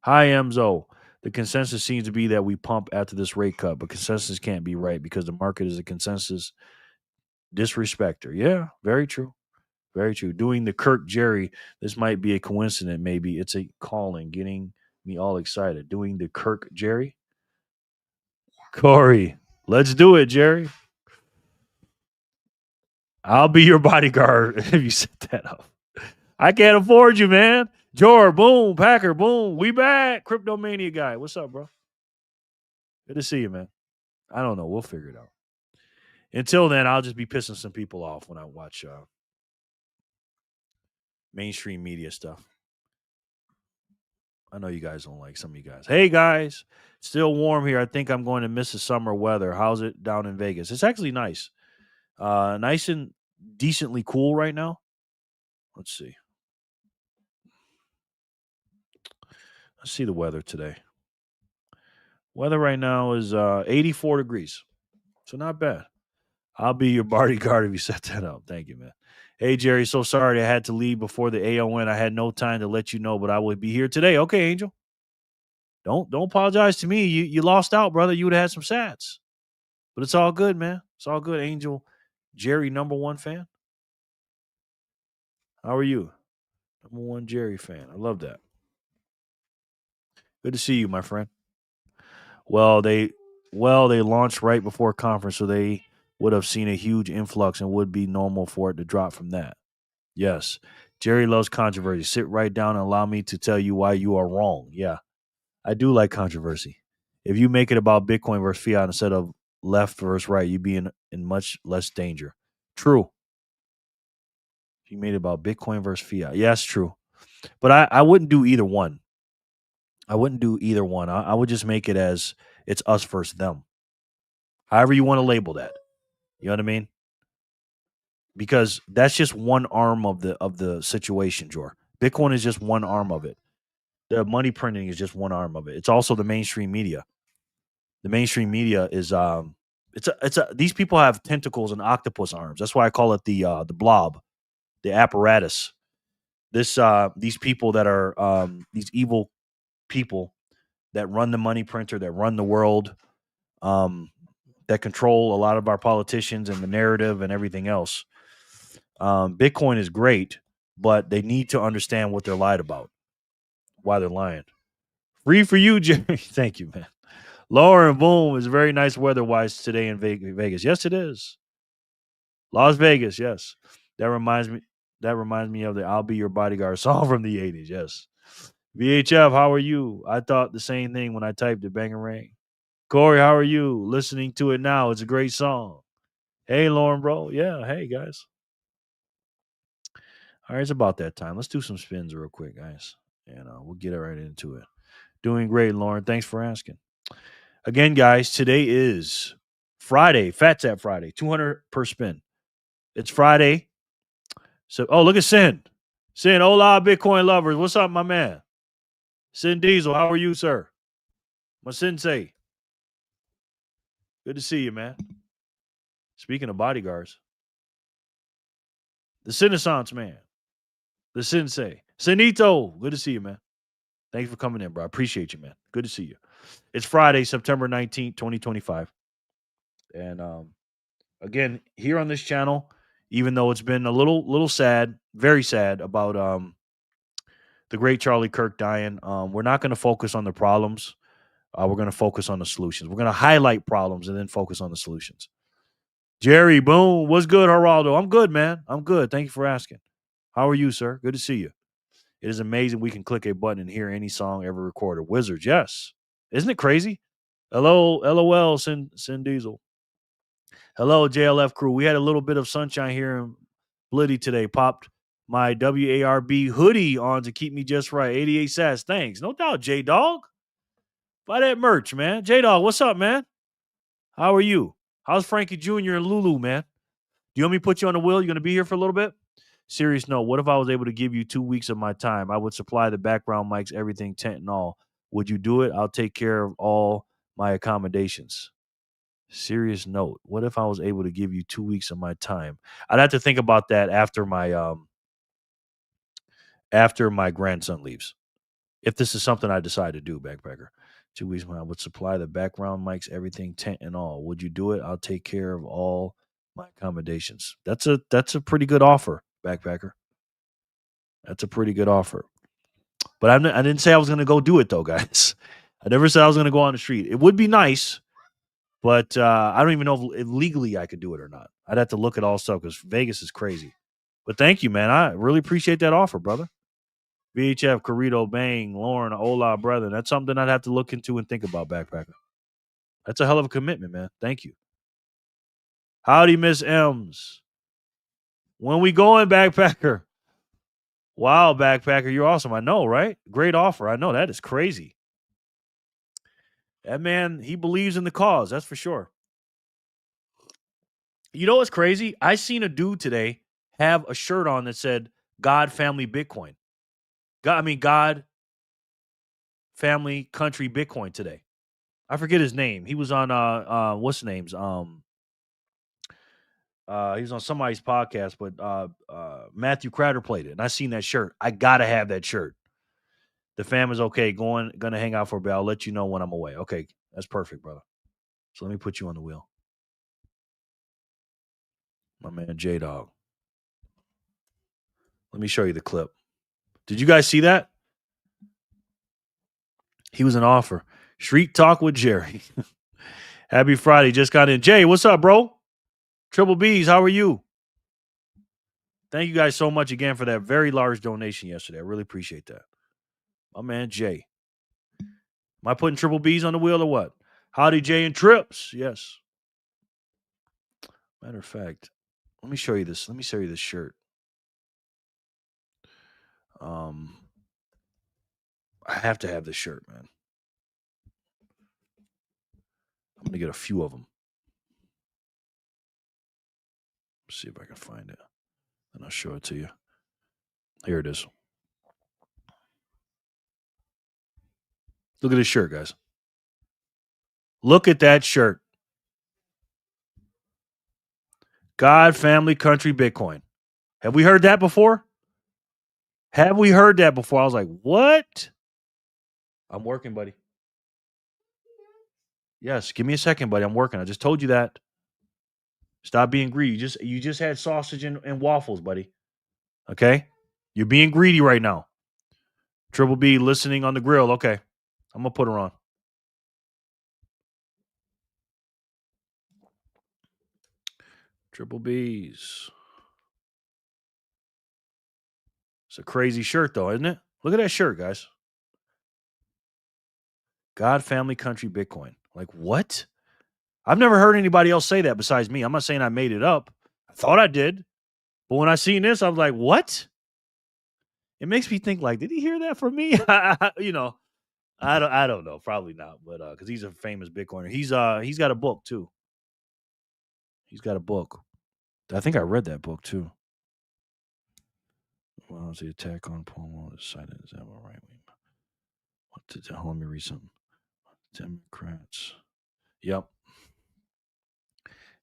Hi, Emzo. The consensus seems to be that we pump after this rate cut, but consensus can't be right because the market is a consensus disrespecter. Yeah, very true. Very true. Doing the Kirk Jerry, this might be a coincidence. Maybe it's a calling, getting me all excited. Doing the Kirk Jerry. Corey, let's do it, Jerry. I'll be your bodyguard if you set that up. I can't afford you, man. Jor, boom. Packer, boom. We back. Cryptomania guy. What's up, bro? Good to see you, man. I don't know. We'll figure it out. Until then, I'll just be pissing some people off when I watch mainstream media stuff. I know you guys don't like some of you guys. Hey, guys. Still warm here. I think I'm going to miss the summer weather. How's it down in Vegas? It's actually nice. Nice and decently cool right now. Let's see. Let's see the weather today. Weather right now is 84 degrees. So not bad. I'll be your bodyguard if you set that up. Thank you, man. Hey, Jerry, so sorry I had to leave before the AON. I had no time to let you know, but I will be here today. Okay, Angel. Don't apologize to me. You lost out, brother. You would have had some sats. But it's all good, man. It's all good, Angel. Jerry, #1 fan. How are you? #1 Jerry fan. I love that. Good to see you, my friend. Well, they launched right before conference, so they would have seen a huge influx and would be normal for it to drop from that. Yes. Jerry loves controversy. Sit right down and allow me to tell you why you are wrong. Yeah. I do like controversy. If you make it about Bitcoin versus fiat instead of left versus right, you'd be in much less danger. True. If you made it about Bitcoin versus fiat. Yeah, that's true. But I wouldn't do either one. I wouldn't do either one. I would just make it as it's us versus them. However you want to label that. You know what I mean? Because that's just one arm of the situation, Jor. Bitcoin is just one arm of it. The money printing is just one arm of it. It's also the mainstream media. The mainstream media is these people have tentacles and octopus arms. That's why I call it the blob, the apparatus. These people that are these evil people that run the money printer, that run the world, that control a lot of our politicians and the narrative and everything else. Bitcoin is great, but they need to understand what they're lied about, why they're lying. Free for you, Jerry. Thank you, man. Lauren, boom, it's very nice weather-wise today in Vegas. Yes, it is. Las Vegas, yes. That reminds me of the I'll Be Your Bodyguard song from the 80s, yes. VHF, how are you? I thought the same thing when I typed it, Bang and Ring. Corey, how are you? Listening to it now. It's a great song. Hey, Lauren, bro. Yeah, hey, guys. All right, it's about that time. Let's do some spins real quick, guys. And we'll get right into it. Doing great, Lauren. Thanks for asking. Again, guys, today is Friday, Phat Zap Friday, 200 per spin. It's Friday. So, oh, look at Sin. Sin, hola, Bitcoin lovers. What's up, my man? Sin Diesel, how are you, sir? My sensei. Good to see you, man. Speaking of bodyguards, the Renaissance man, the sensei. Senito, good to see you, man. Thanks for coming in, bro. I appreciate you, man. Good to see you. It's Friday, September 19th, 2025. And again, here on this channel, even though it's been a little sad, very sad about the great Charlie Kirk dying, we're not going to focus on the problems. We're going to focus on the solutions. We're going to highlight problems and then focus on the solutions. Jerry, boom. What's good, Geraldo? I'm good, man. I'm good. Thank you for asking. How are you, sir? Good to see you. It is amazing we can click a button and hear any song ever recorded. Wizards, yes. Isn't it crazy? Hello, LOL, Sin Diesel. Hello, JLF crew. We had a little bit of sunshine here in Blitty today. Popped my WARB hoodie on to keep me just right. 88 sats. Thanks. No doubt, J-Dog. Buy that merch, man. J-Dog, what's up, man? How are you? How's Frankie Jr. and Lulu, man? Do you want me to put you on the wheel? You going to be here for a little bit? Serious note, what if I was able to give you 2 weeks of my time? I would supply the background mics, everything, tent and all. Would you do it? I'll take care of all my accommodations. Serious note, what if I was able to give you 2 weeks of my time? I'd have to think about that after my grandson leaves. If this is something I decide to do, Backpacker. 2 weeks when I would supply the background mics, everything, tent and all. Would you do it? I'll take care of all my accommodations. That's a pretty good offer, Backpacker. That's a pretty good offer. But I didn't say I was going to go do it, though, guys. I never said I was going to go on the street. It would be nice, but I don't even know if legally I could do it or not. I'd have to look at all stuff because Vegas is crazy. But thank you, man. I really appreciate that offer, brother. VHF, Corrido, Bang, Lauren, Ola, brother. That's something I'd have to look into and think about, Backpacker. That's a hell of a commitment, man. Thank you. Howdy, Miss M's. When we going, Backpacker? Wow, Backpacker, you're awesome. I know, right? Great offer. I know. That is crazy. That man, he believes in the cause. That's for sure. You know what's crazy? I seen a dude today have a shirt on that said God, Family, Bitcoin. God, Family, Country, Bitcoin today. I forget his name. He was on what's the names? He was on somebody's podcast, but Matthew Crowder played it, and I seen that shirt. I gotta have that shirt. The fam is okay. Gonna hang out for a bit. I'll let you know when I'm away. Okay, that's perfect, brother. So let me put you on the wheel, my man J Dog. Let me show you the clip. Did you guys see that? He was an offer. Street Talk with Jerry. Happy Friday. Just got in. Jay, what's up, bro? Triple B's, how are you? Thank you guys so much again for that very large donation yesterday. I really appreciate that. My man Jay. Am I putting Triple B's on the wheel or what? Howdy, Jay and Trips. Yes. Matter of fact, let me show you this. Let me show you this shirt. I have to have this shirt, man. I'm going to get a few of them. Let's see if I can find it. And I'll show it to you. Here it is. Look at this shirt, guys. Look at that shirt. God, Family, Country, Bitcoin. Have we heard that before? Have we heard that before? I was like, what? I'm working, buddy. Yes, give me a second, buddy. I'm working. I just told you that. Stop being greedy. You just had sausage and waffles, buddy. Okay? You're being greedy right now. Triple B listening on the grill. Okay. I'm going to put her on. Triple B's. It's a crazy shirt, though, isn't it? Look at that shirt, guys. God, family, country, Bitcoin. Like, what? I've never heard anybody else say that besides me. I'm not saying I made it up. I thought I did. But when I seen this, I was like, what? It makes me think, like, did he hear that from me? You know, I don't know. Probably not. But because he's a famous Bitcoiner. He's got a book, too. He's got a book. I think I read that book, too. Well, it's the attack on Pomo decided is that right? What did let me read something. Democrats. Yep.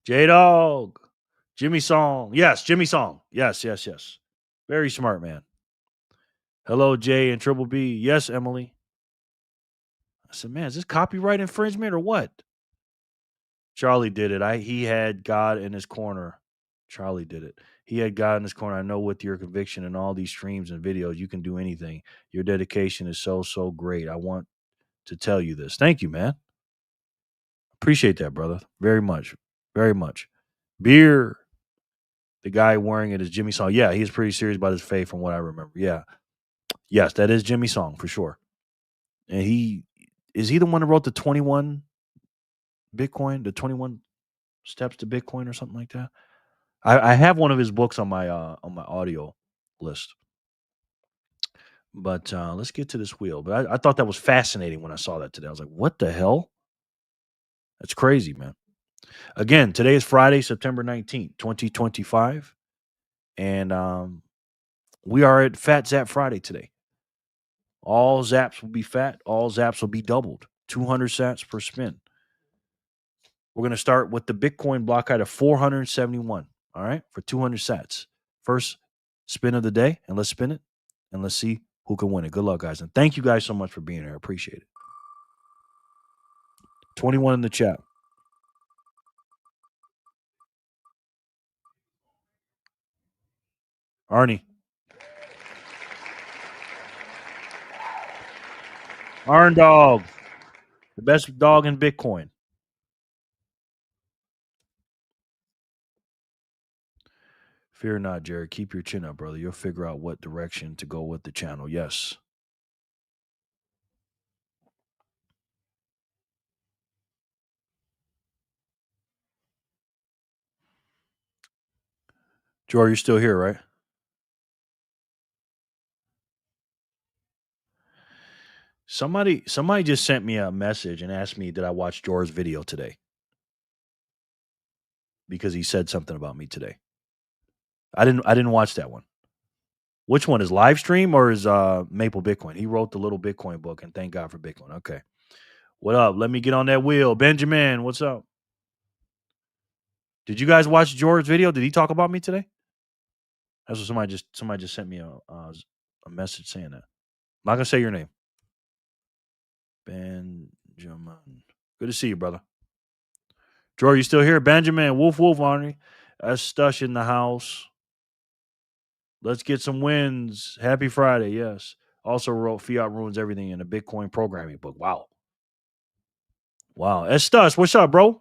J Dog. Jimmy Song. Yes, Jimmy Song. Yes. Very smart man. Hello, Jay and Triple B. Yes, Emily. I said, man, is this copyright infringement or what? Charlie did it. He had God in his corner. Charlie did it. He had God in his corner. I know with your conviction and all these streams and videos, you can do anything. Your dedication is so great. I want to tell you this. Thank you, man. Appreciate that, brother. Very much. Very much. Beer. The guy wearing it is Jimmy Song. Yeah, he's pretty serious about his faith from what I remember. Yeah. Yes, that is Jimmy Song for sure. And he the one that wrote the 21 Bitcoin, the 21 steps to Bitcoin or something like that. I have one of his books on my audio list. But let's get to this wheel. But I thought that was fascinating when I saw that today. I was like, what the hell? That's crazy, man. Again, today is Friday, September 19th, 2025. And we are at Phat Zap Friday today. All zaps will be fat. All zaps will be doubled. 200 sats per spin. We're going to start with the Bitcoin block height of 471. All right, for 200 sats. First spin of the day, and let's spin it, and let's see who can win it. Good luck, guys. And thank you guys so much for being here. I appreciate it. 21 in the chat. Arnie. Arn Dog. The best dog in Bitcoin. Fear not, Jared. Keep your chin up, brother. You'll figure out what direction to go with the channel. Yes. Joy, you're still here, right? Somebody just sent me a message and asked me, did I watch Jor's video today? Because he said something about me today. I didn't watch that one. Which one is live stream or is Maple Bitcoin? He wrote the little Bitcoin book, and thank God for Bitcoin. Okay. What up? Let me get on that wheel. Benjamin, what's up? Did you guys watch Jor's video? Did he talk about me today? That's what somebody just sent me a message saying that. I'm not gonna say your name. Benjamin. Good to see you, brother. Jor, you still here? Benjamin, Wolf, Arnie. Stush in the house. Let's get some wins. Happy Friday, yes. Also wrote Fiat Ruins Everything in a Bitcoin programming book. Wow. Stush, what's up, bro?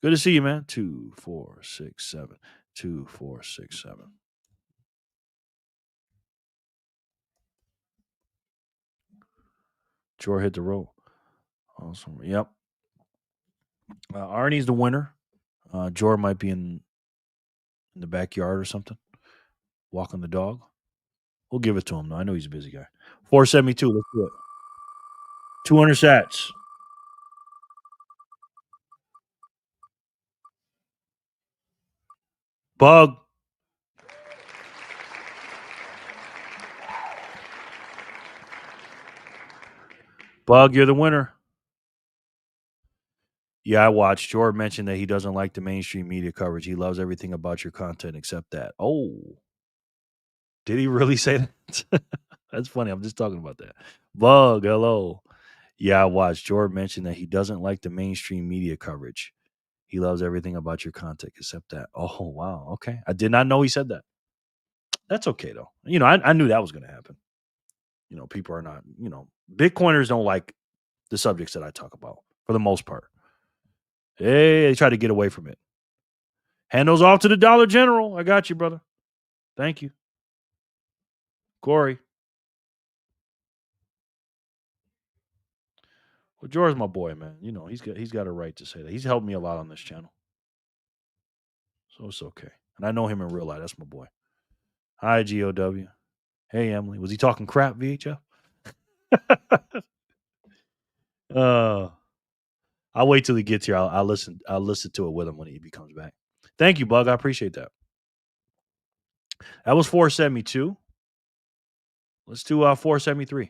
Good to see you, man. 2, 4, 6, 7. 2, 4, 6, 7. Jor hit the road. Awesome. Yep. Arnie's the winner. Jor might be in the backyard or something, walking the dog. We'll give it to him, though. I know he's a busy guy. 472. Let's do it. 200 sats. Bug. Bug, you're the winner. Yeah, I watched. Jordan mentioned that he doesn't like the mainstream media coverage. He loves everything about your content except that. Oh, did he really say that? That's funny. I'm just talking about that. Bug, hello. Yeah, I watched. Jordan mentioned that he doesn't like the mainstream media coverage. He loves everything about your content except that. Oh, wow. Okay. I did not know he said that. That's okay, though. I knew that was going to happen. People are not, Bitcoiners don't like the subjects that I talk about for the most part. Hey, they try to get away from it. Hand those off to the Dollar General. I got you, brother. Thank you. Corey. Well, George's my boy, man. You know, he's got a right to say that. He's helped me a lot on this channel. So it's okay. And I know him in real life. That's my boy. Hi, GOW. Hey, Emily. Was he talking crap, VHF? I'll wait till he gets here. I'll listen to it with him when he comes back. Thank you, Bug. I appreciate that. That was 472. Let's do 473.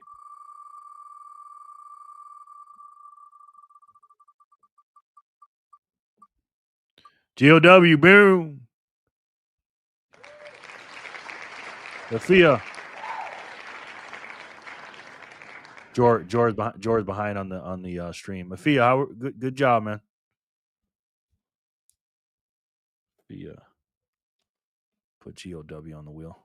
GOW, boom. The Fiat. George behind on the stream. Afia, good job, man. Afia. Put GOW on the wheel.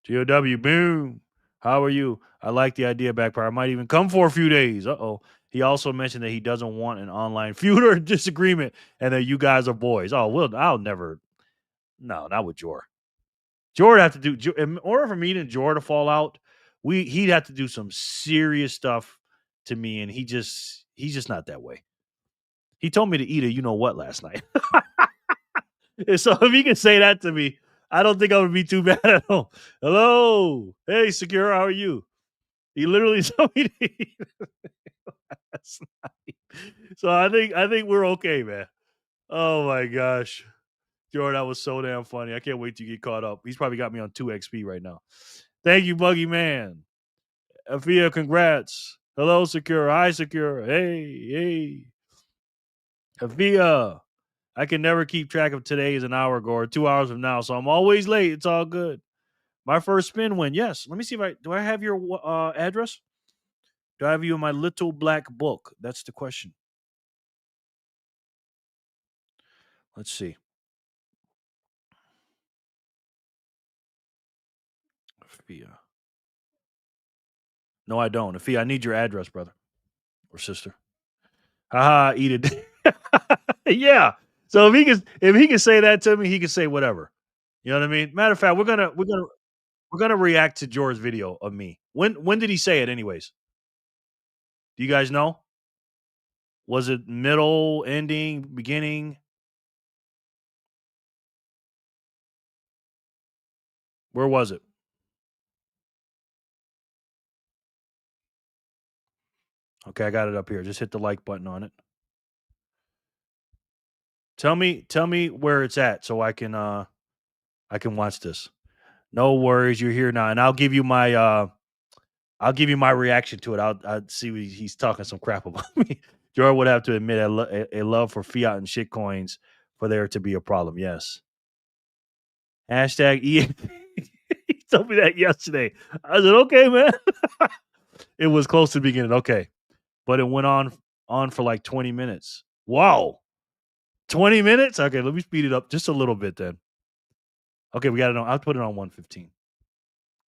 GOW, boom. How are you? I like the idea, Backfire. I might even come for a few days. Uh-oh. He also mentioned that he doesn't want an online feud or disagreement and that you guys are boys. Oh, I'll never. No, not with Jor. Jor would have to do, in order for me and Jor to fall out, he'd have to do some serious stuff to me, and he's just not that way. He told me to eat a you-know-what last night. So if he can say that to me, I don't think I would be too bad at all. Hello. Hey, Secure, how are you? He literally told me to eat last night. So I think we're okay, man. Oh, my gosh. Jordan, that was so damn funny. I can't wait to get caught up. He's probably got me on 2 XP right now. Thank you, Buggy Man. Afia, congrats. Hello, Secure. Hi, Secure. Hey. Afia, I can never keep track of today is an hour ago or 2 hours from now, so I'm always late. It's all good. My first spin win. Yes. Let me see do I have your address? Do I have you in my little black book? That's the question. Let's see. Afia. No, I don't. Afia, I need your address, brother or sister. Haha, eat it. Yeah. So if he can say that to me, he can say whatever. You know what I mean? Matter of fact, we're gonna react to George's video of me. When did he say it, anyways? Do you guys know? Was it middle, ending, beginning? Where was it? Okay, I got it up here. Just hit the like button on it. Tell me where it's at so I can watch this. No worries, you're here now, and I'll give you my reaction to it. I'll see what he's talking some crap about me. Jordan would have to admit a love for fiat and shitcoins for there to be a problem. Yes. Hashtag E. He told me that yesterday. I said, okay, man. It was close to the beginning. Okay. But it went on for like 20 minutes. Wow. 20 minutes? Okay, let me speed it up just a little bit then. Okay, we got it on. I'll put it on 115.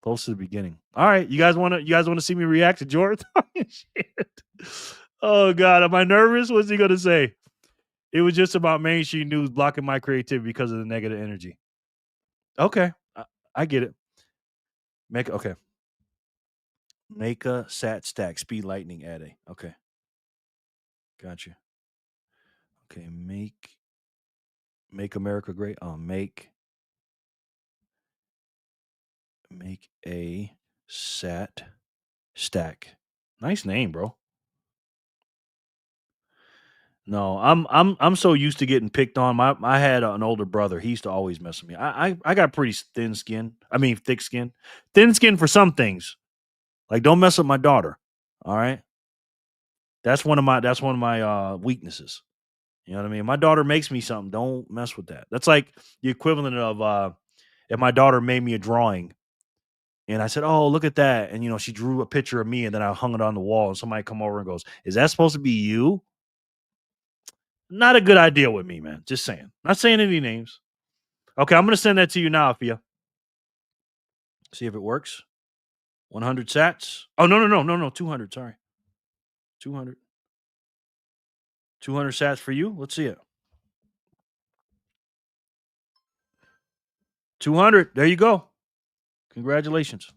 Close to the beginning. All right, you guys want to see me react to George? Shit. Oh God, am I nervous? What's he gonna say? It was just about mainstream news blocking my creativity because of the negative energy. Okay, I get it. Make a sat stack speed lightning add a. Okay, gotcha. Okay, make America great. Make a sat stack. Nice name, bro. No, I'm so used to getting picked on. I had an older brother. He used to always mess with me. I got pretty thin skin. I mean, thick skin. Thin skin for some things. Like, don't mess with my daughter. All right. That's one of my weaknesses. You know what I mean? My daughter makes me something. Don't mess with that. That's like the equivalent of if my daughter made me a drawing and I said, "Oh, look at that." And she drew a picture of me and then I hung it on the wall and somebody come over and goes, "Is that supposed to be you?" Not a good idea with me, man. Just saying. Not saying any names. Okay, I'm going to send that to you now, Afia. See if it works. 100 sats. Oh, no. 200. Sorry. 200. 200 sats for you. Let's see it. 200. There you go. Congratulations.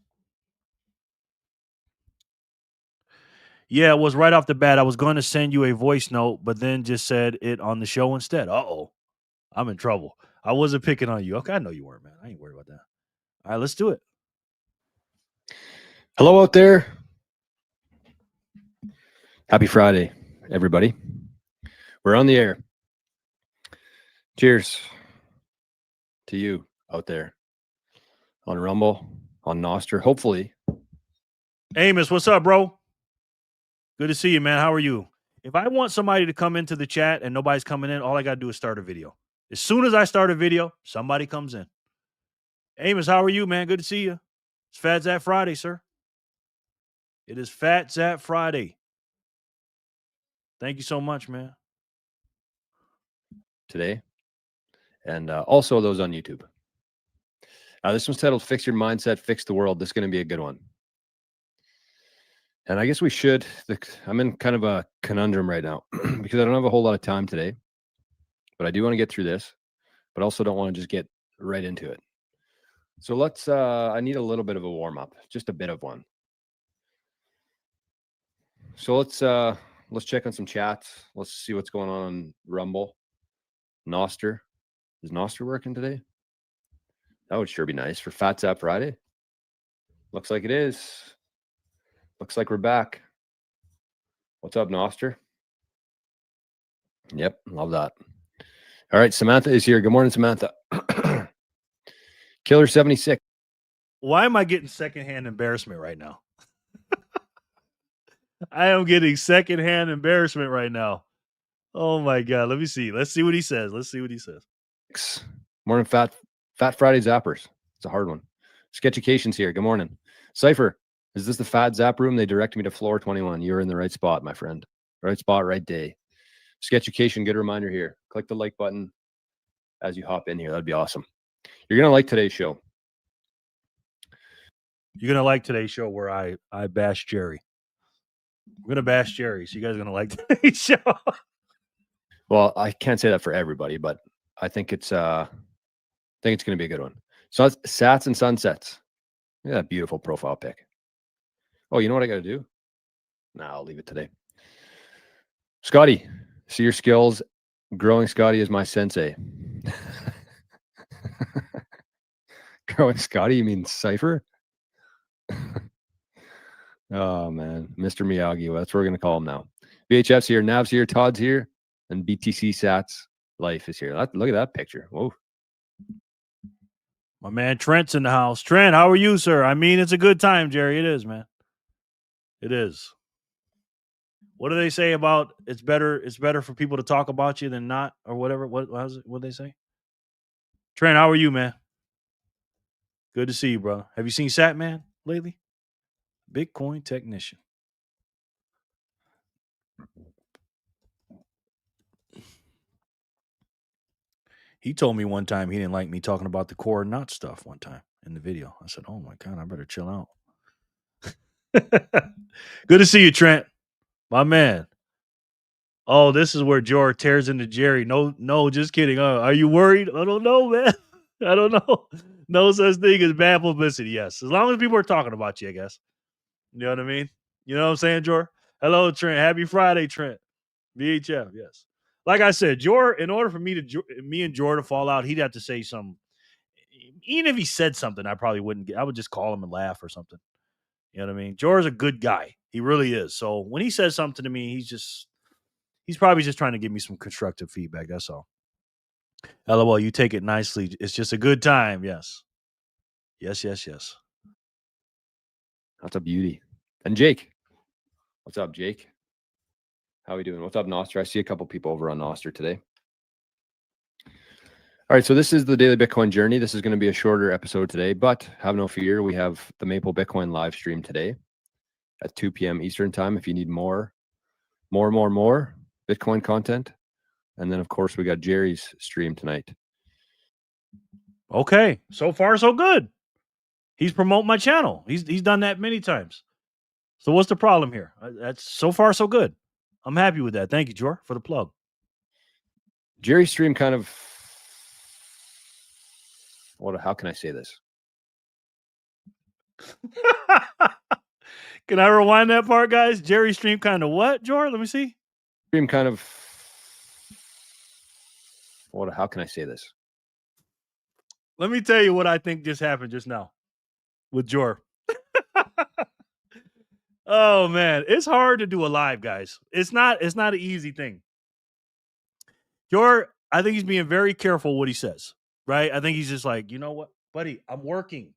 Yeah, it was right off the bat. I was going to send you a voice note, but then just said it on the show instead. Uh-oh. I'm in trouble. I wasn't picking on you. Okay, I know you weren't, man. I ain't worried about that. All right, let's do it. Hello out there. Happy Friday, everybody. We're on the air. Cheers to you out there on Rumble, on Nostr, hopefully. Amos, what's up, bro? Good to see you, man. How are you? If I want somebody to come into the chat and nobody's coming in, all I got to do is start a video. As soon as I start a video, somebody comes in. Amos, how are you, man? Good to see you. It's Phat Zap Friday, sir. It is Phat Zap Friday. Thank you so much, man. Today. And also those on YouTube. This one's titled Fix Your Mindset, Fix the World. This is going to be a good one. And I guess we should. I'm in kind of a conundrum right now because I don't have a whole lot of time today. But I do want to get through this, but also don't want to just get right into it. So let's, I need a little bit of a warm up, just a bit of one. So let's check on some chats. Let's see what's going on Rumble. Nostr. Is Nostr working today? That would sure be nice for Phat Zap Friday. Looks like it is. Looks like we're back. What's up, Nostr? Yep, love that. All right, Samantha is here. Good morning, Samantha. Killer 76. Why am I getting secondhand embarrassment right now? I am getting secondhand embarrassment right now. Oh my God. Let me see. Let's see what he says. Let's see what he says. Morning, Fat Friday Zappers. It's a hard one. Sketchucation's here. Good morning. Cypher, is this the Phat Zap room? They directed me to floor 21. You're in the right spot, my friend. Right spot, right day. Sketchucation, good reminder here. Click the like button as you hop in here. That'd be awesome. You're going to like today's show. You're going to like today's show where I bash Jerry. We're going to bash Jerry, so you guys are going to like today's show. Well, I can't say that for everybody, but I think it's going to be a good one. So that's Sats and Sunsets. Look at that beautiful profile pic. Oh, you know what I got to do? Nah, I'll leave it today. Scotty, see your skills. Growing Scotty is my sensei. Growing Scotty, you mean Cypher? Oh, man. Mr. Miyagi. Well, that's what we're going to call him now. VHF's here. Nav's here. Todd's here. And BTC Sats Life is here. Look at that picture. Whoa. My man Trent's in the house. Trent, how are you, sir? I mean, it's a good time, Jerry. It is, man. It is. What do they say about it's better for people to talk about you than not, or whatever? What they say? Trent, how are you, man? Good to see you, bro. Have you seen Satman lately? Bitcoin technician. He told me one time he didn't like me talking about the core knot stuff one time in the video. I said, oh my God, I better chill out. Good to see you, Trent. My man. Oh, this is where George tears into Jerry. No, just kidding. Are you worried? I don't know, man. I don't know. No such thing as bad publicity. Yes. As long as people are talking about you, I guess. You know what I mean? You know what I'm saying, George? Hello, Trent. Happy Friday, Trent. VHF, yes. Like I said, George, in order for me and George to fall out, he'd have to say something. Even if he said something, I probably wouldn't I would just call him and laugh or something. You know what I mean? George's a good guy. He really is. So when he says something to me, he's probably just trying to give me some constructive feedback. That's all. LOL, you take it nicely. It's just a good time. Yes. Yes. That's a beauty. And Jake. What's up, Jake? How are we doing? What's up, Nostr? I see a couple people over on Nostr today. All right, so this is the Daily Bitcoin Journey. This is going to be a shorter episode today, but have no fear. We have the Maple Bitcoin live stream today at 2 p.m. Eastern time if you need more Bitcoin content. And then, of course, we got Jerry's stream tonight. Okay, so far so good. He's promoting my channel. He's done that many times. So what's the problem here? That's so far so good. I'm happy with that. Thank you, Jor, for the plug. Jerry's stream kind of, how can I say this? Can I rewind that part, guys? Jerry stream kind of what, Jor? Let me see. Stream kind of, how can I say this? Let me tell you what I think just happened just now with Jor. Oh man, it's hard to do a live, guys. It's not an easy thing. Jor, I think he's being very careful what he says, right? I think he's just like, you know what, buddy, I'm working.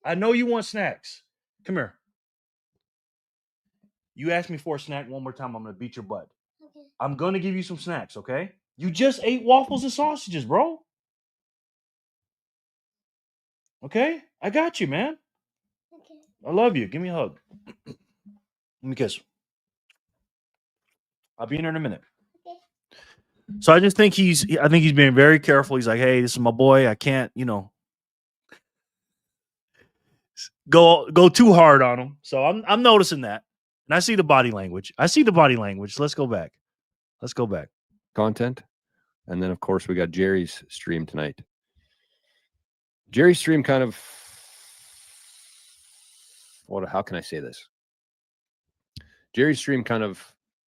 I know you want snacks. Come here. You ask me for a snack one more time, I'm going to beat your butt. Okay. I'm going to give you some snacks, okay? You just ate waffles and sausages, bro. Okay? I got you, man. Okay. I love you. Give me a hug. Let me kiss. I'll be in there in a minute. Okay. So I think he's being very careful. He's like, hey, this is my boy. I can't, go too hard on him. So I'm noticing that. And I see the body language. Let's go back. Content. And then, of course, we got Jerry's stream tonight. Jerry's stream kind of, how can I say this? Jerry's stream kind of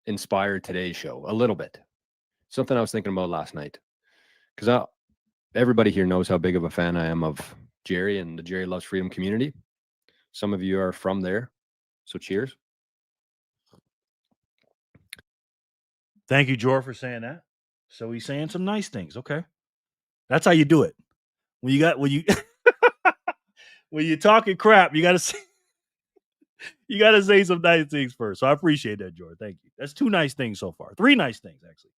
inspired today's show a little bit. Something I was thinking about last night. Because everybody here knows how big of a fan I am of Jerry and the Jerry Loves Freedom community. Some of you are from there. So cheers. Thank you, Jor, for saying that. So he's saying some nice things. Okay. That's how you do it. When you're talking crap, you gotta say some nice things first. So I appreciate that, Jor. Thank you. That's 2 nice things so far. 3 nice things, actually.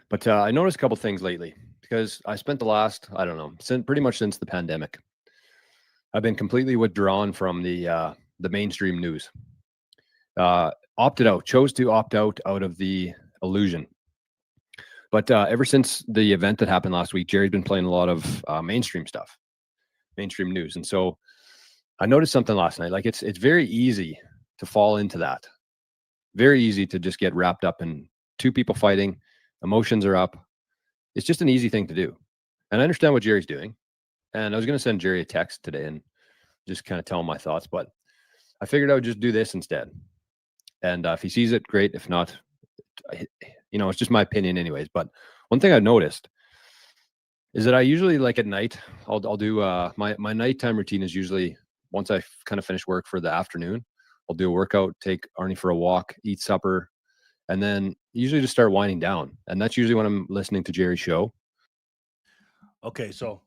But I noticed a couple things lately because I spent the last, pretty much since the pandemic, I've been completely withdrawn from the mainstream news. Chose to opt out of the illusion. But ever since the event that happened last week, Jerry's been playing a lot of mainstream stuff, mainstream news. And so I noticed something last night. Like it's very easy to fall into that. Very easy to just get wrapped up in 2 people fighting. Emotions are up. It's just an easy thing to do. And I understand what Jerry's doing. And I was going to send Jerry a text today and just kind of tell him my thoughts. But I figured I would just do this instead. And if he sees it, great. If not, it's just my opinion anyways. But one thing I've noticed is that I usually, like at night, I'll do my nighttime routine is usually once I kind of finish work for the afternoon, I'll do a workout, take Arnie for a walk, eat supper, and then usually just start winding down. And that's usually when I'm listening to Jerry's show. Okay, so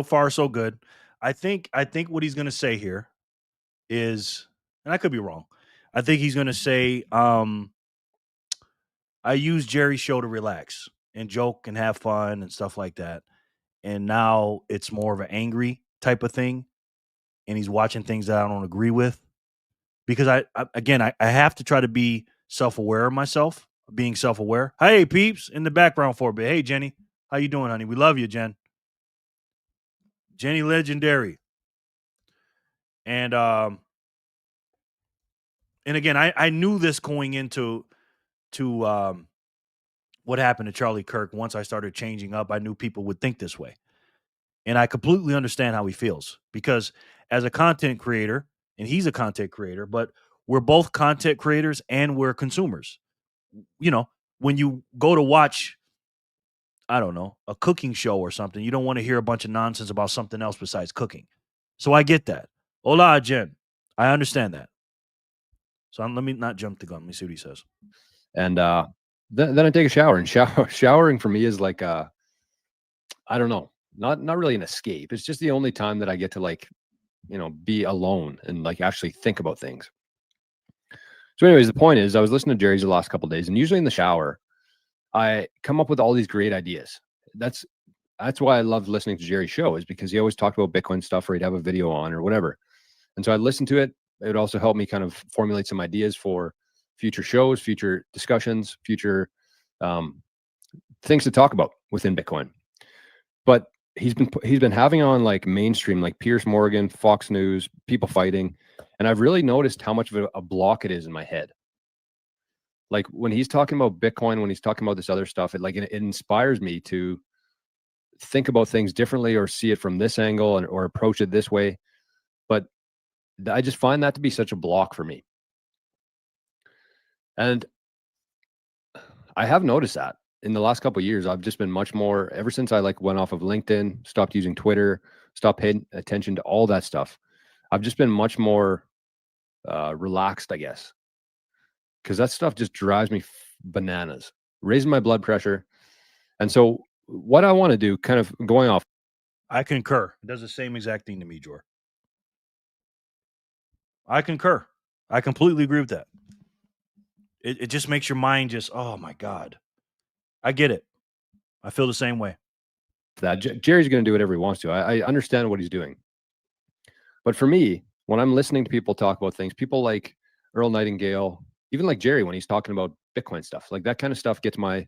far so good. I think what he's going to say here is, and I could be wrong, I think he's going to say, I use Jerry's show to relax and joke and have fun and stuff like that. And now it's more of an angry type of thing. And he's watching things that I don't agree with. Because I have to try to be self-aware of myself, being self-aware. Hey, peeps, in the background for a bit. Hey, Jenny. How you doing, honey? We love you, Jen. Jenny Legendary. And again, I knew this going into what happened to Charlie Kirk. Once I started changing up, I knew people would think this way. And I completely understand how he feels because as a content creator, and he's a content creator, but we're both content creators and we're consumers. When you go to watch, I don't know, a cooking show or something, you don't want to hear a bunch of nonsense about something else besides cooking. So I get that. Hola, Jen. I understand that. So let me not jump the gun. Let me see what he says. And then I take a shower. And showering for me is like, I don't know, not really an escape. It's just the only time that I get to be alone and actually think about things. So anyways, the point is I was listening to Jerry's the last couple of days, and usually in the shower, I come up with all these great ideas. That's why I love listening to Jerry's show, is because he always talked about Bitcoin stuff or he'd have a video on or whatever. And so I listened to it. It would also help me kind of formulate some ideas for future shows, future discussions, future things to talk about within Bitcoin. But he's been having on mainstream, like Piers Morgan, Fox News, people fighting. And I've really noticed how much of a block it is in my head. Like when he's talking about Bitcoin, when he's talking about this other stuff, it inspires me to think about things differently or see it from this angle or approach it this way. But I just find that to be such a block for me. And I have noticed that in the last couple of years, I've just been much more, ever since I went off of LinkedIn, stopped using Twitter, stopped paying attention to all that stuff. I've just been much more relaxed, I guess, because that stuff just drives me bananas, raising my blood pressure. And so what I want to do, kind of going off. I concur. It does the same exact thing to me, Jor. I concur. I completely agree with that. It just makes your mind just, oh my God. I get it. I feel the same way. That Jerry's going to do whatever he wants to. I understand what he's doing. But for me, when I'm listening to people talk about things, people like Earl Nightingale, even like Jerry, when he's talking about Bitcoin stuff, like that kind of stuff gets my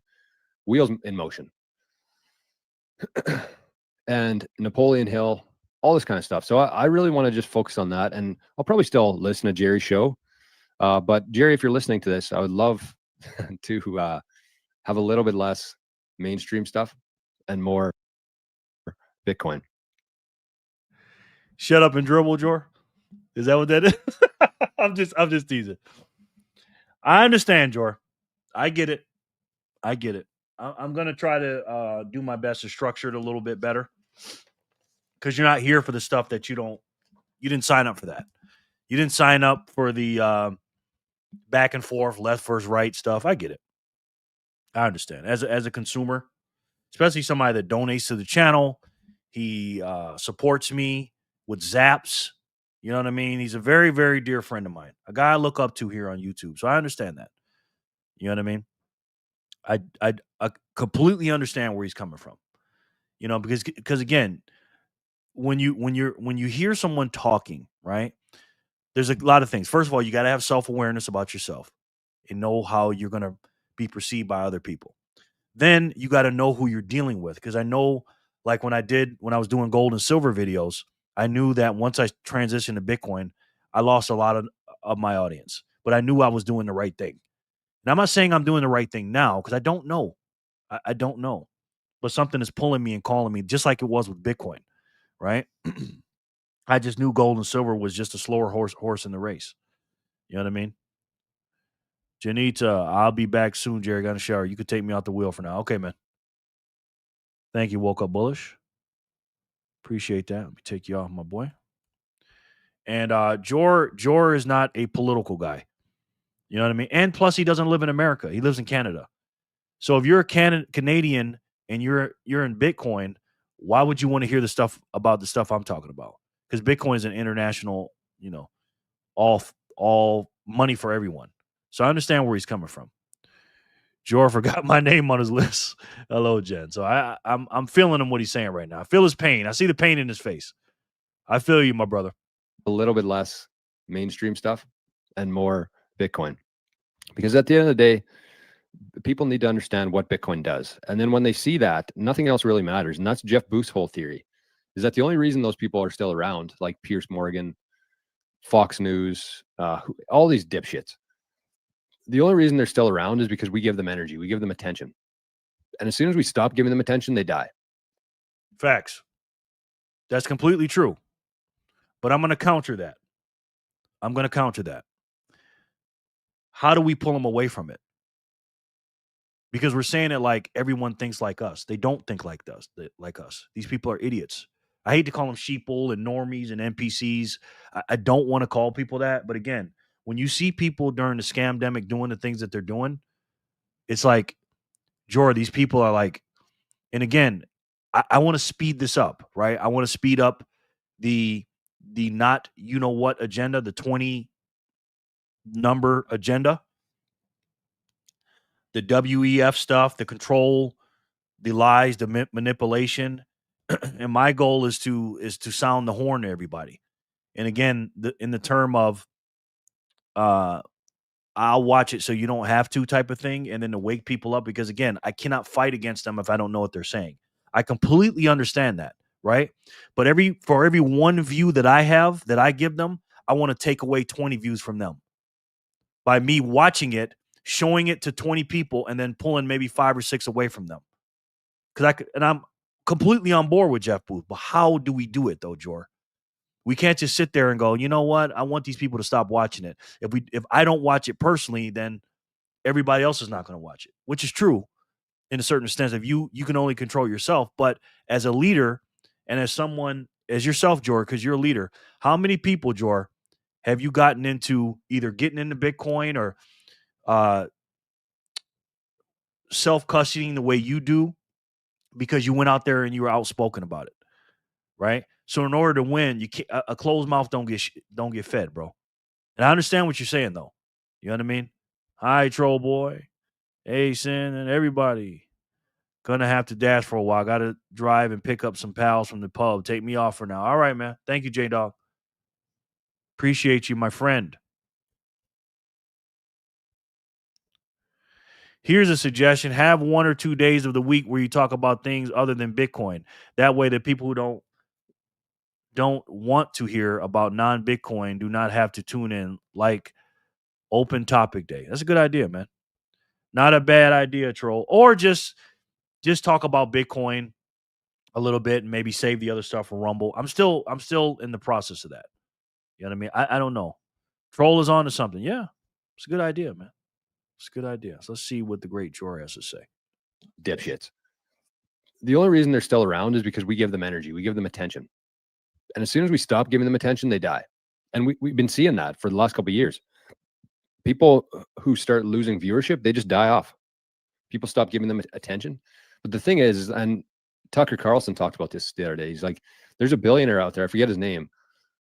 wheels in motion. And Napoleon Hill, all this kind of stuff. So I really want to just focus on that. And I'll probably still listen to Jerry's show. But Jerry, if you're listening to this, I would love to have a little bit less mainstream stuff and more Bitcoin. Shut up and dribble, Jor. Is that what that is? I'm just teasing. I understand, Jor. I get it. I'm gonna try to do my best to structure it a little bit better, because you're not here for the stuff that you didn't sign up for that. You didn't sign up for the back and forth, left versus right stuff. I get it. I understand. As a consumer, especially somebody that donates to the channel, he supports me with zaps. You know what I mean? He's a very, very dear friend of mine, a guy I look up to here on YouTube. So I understand that. You know what I mean? I completely understand where he's coming from. You know, because again, when you hear someone talking, right? There's a lot of things. First of all, you got to have self-awareness about yourself and know how you're going to be perceived by other people. Then you got to know who you're dealing with. Because I know, like when I was doing gold and silver videos, I knew that once I transitioned to Bitcoin, I lost a lot of my audience. But I knew I was doing the right thing. And I'm not saying I'm doing the right thing now, because I don't know. I don't know. But something is pulling me and calling me, just like it was with Bitcoin, right? I just knew gold and silver was just a slower horse in the race. You know what I mean? Janita, I'll be back soon, Jerry. Got a shower. You could take me out the wheel for now. Okay, man. Thank you. Woke up bullish. Appreciate that. Let me take you off, my boy. And Jor is not a political guy. You know what I mean? And plus, he doesn't live in America. He lives in Canada. So if you're a Canadian and you're in Bitcoin, why would you want to hear the stuff about the stuff I'm talking about? Because Bitcoin is an international, all money for everyone. So I understand where he's coming from. Jor forgot my name on his list. Hello, Jen. So I'm feeling him what he's saying right now. I feel his pain. I see the pain in his face. I feel you, my brother. A little bit less mainstream stuff and more Bitcoin. Because at the end of the day, people need to understand what Bitcoin does. And then when they see that, nothing else really matters. And that's Jeff Booth's whole theory, is that the only reason those people are still around, like Piers Morgan, Fox News, all these dipshits, the only reason they're still around is because we give them energy. We give them attention. And as soon as we stop giving them attention, they die. Facts. That's completely true. But I'm going to counter that. How do we pull them away from it? Because we're saying it like everyone thinks like us. They don't think like us. These people are idiots. I hate to call them sheeple and normies and NPCs. I don't want to call people that. But again, when you see people during the scamdemic doing the things that they're doing, it's like, Jor, these people are like, and again, I want to speed this up, right? I want to speed up the not what agenda, the 20 number agenda, the WEF stuff, the control, the lies, the manipulation. And my goal is to sound the horn to everybody. And again, in the term of I'll watch it so you don't have to type of thing, and then to wake people up, because again, I cannot fight against them if I don't know what they're saying. I completely understand that, right? But for every one view that I have, that I give them, I want to take away 20 views from them by me watching it showing it to 20 people and then pulling maybe 5 or 6 away from them. And I'm completely on board with Jeff Booth, but how do we do it though, Jor? We can't just sit there and go, you know what? I want these people to stop watching it. If I don't watch it personally, then everybody else is not going to watch it, which is true in a certain sense. If you can only control yourself, but as a leader and as someone, as yourself, Jor, because you're a leader, how many people, Jor, have you gotten into either getting into Bitcoin or self-custodying the way you do because you went out there and you were outspoken about it, right? So in order to win, you can't, a closed mouth don't get fed, bro. And I understand what you're saying, though. You know what I mean? Hi, Troll Boy, Asen, and everybody. Gonna have to dash for a while. Got to drive and pick up some pals from the pub. Take me off for now. All right, man. Thank you, J-Dog. Appreciate you, my friend. Here's a suggestion. Have 1 or 2 days of the week where you talk about things other than Bitcoin. That way the people who don't want to hear about non-Bitcoin do not have to tune in, like open topic day. That's a good idea, man. Not a bad idea, Troll. Or just talk about Bitcoin a little bit and maybe save the other stuff for Rumble. I'm still in the process of that. You know what I mean? I don't know. Troll is on to something. Yeah. It's a good idea, man. It's a good idea. So let's see what the great Jor has to say. Dipshits. The only reason they're still around is because we give them energy. We give them attention. And as soon as we stop giving them attention, they die. And we've been seeing that for the last couple of years. People who start losing viewership, they just die off. People stop giving them attention. But the thing is, and Tucker Carlson talked about this the other day. He's like, there's a billionaire out there. I forget his name,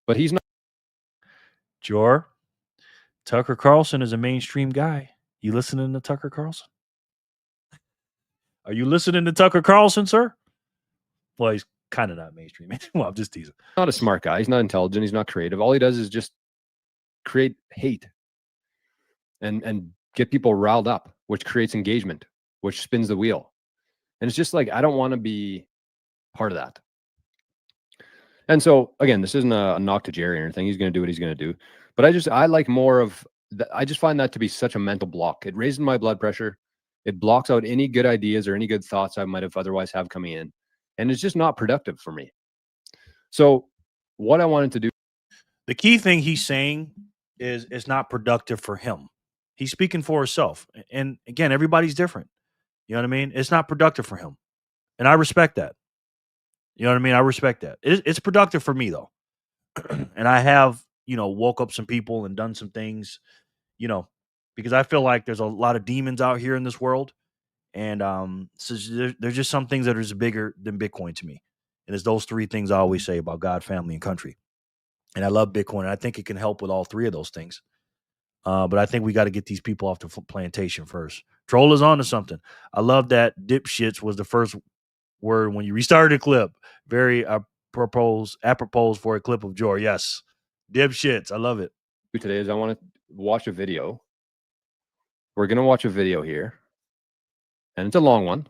but he's not. Jor, Tucker Carlson is a mainstream guy. You listening to Tucker Carlson? Are you listening to Tucker Carlson, sir? Well, he's kind of not mainstream. Well, I'm just teasing. Not a smart guy. He's not intelligent. He's not creative. All he does is just create hate and get people riled up, which creates engagement, which spins the wheel. And it's just like, I don't want to be part of that. And so, again, this isn't a knock to Jerry or anything. He's going to do what he's going to do. But I like more of, I just find that to be such a mental block. It raises my blood pressure. It blocks out any good ideas or any good thoughts I might have otherwise have coming in. And it's just not productive for me. So what I wanted to do. The key thing he's saying is it's not productive for him. He's speaking for himself. And again, everybody's different. You know what I mean? It's not productive for him. And I respect that. You know what I mean? I respect that. It's productive for me, though. And I have, woke up some people and done some things, because I feel like there's a lot of demons out here in this world. And so there's just some things that are just bigger than Bitcoin to me. And it's those 3 things I always say about God, family, and country. And I love Bitcoin. And I think it can help with all 3 of those things. But I think we got to get these people off the plantation first. Troll is on to something. I love that dipshits was the first word when you restarted a clip. Very apropos for a clip of Jor. Yes. Dipshits. I love it. Today is I want to watch a video. We're going to watch a video here. And it's a long one.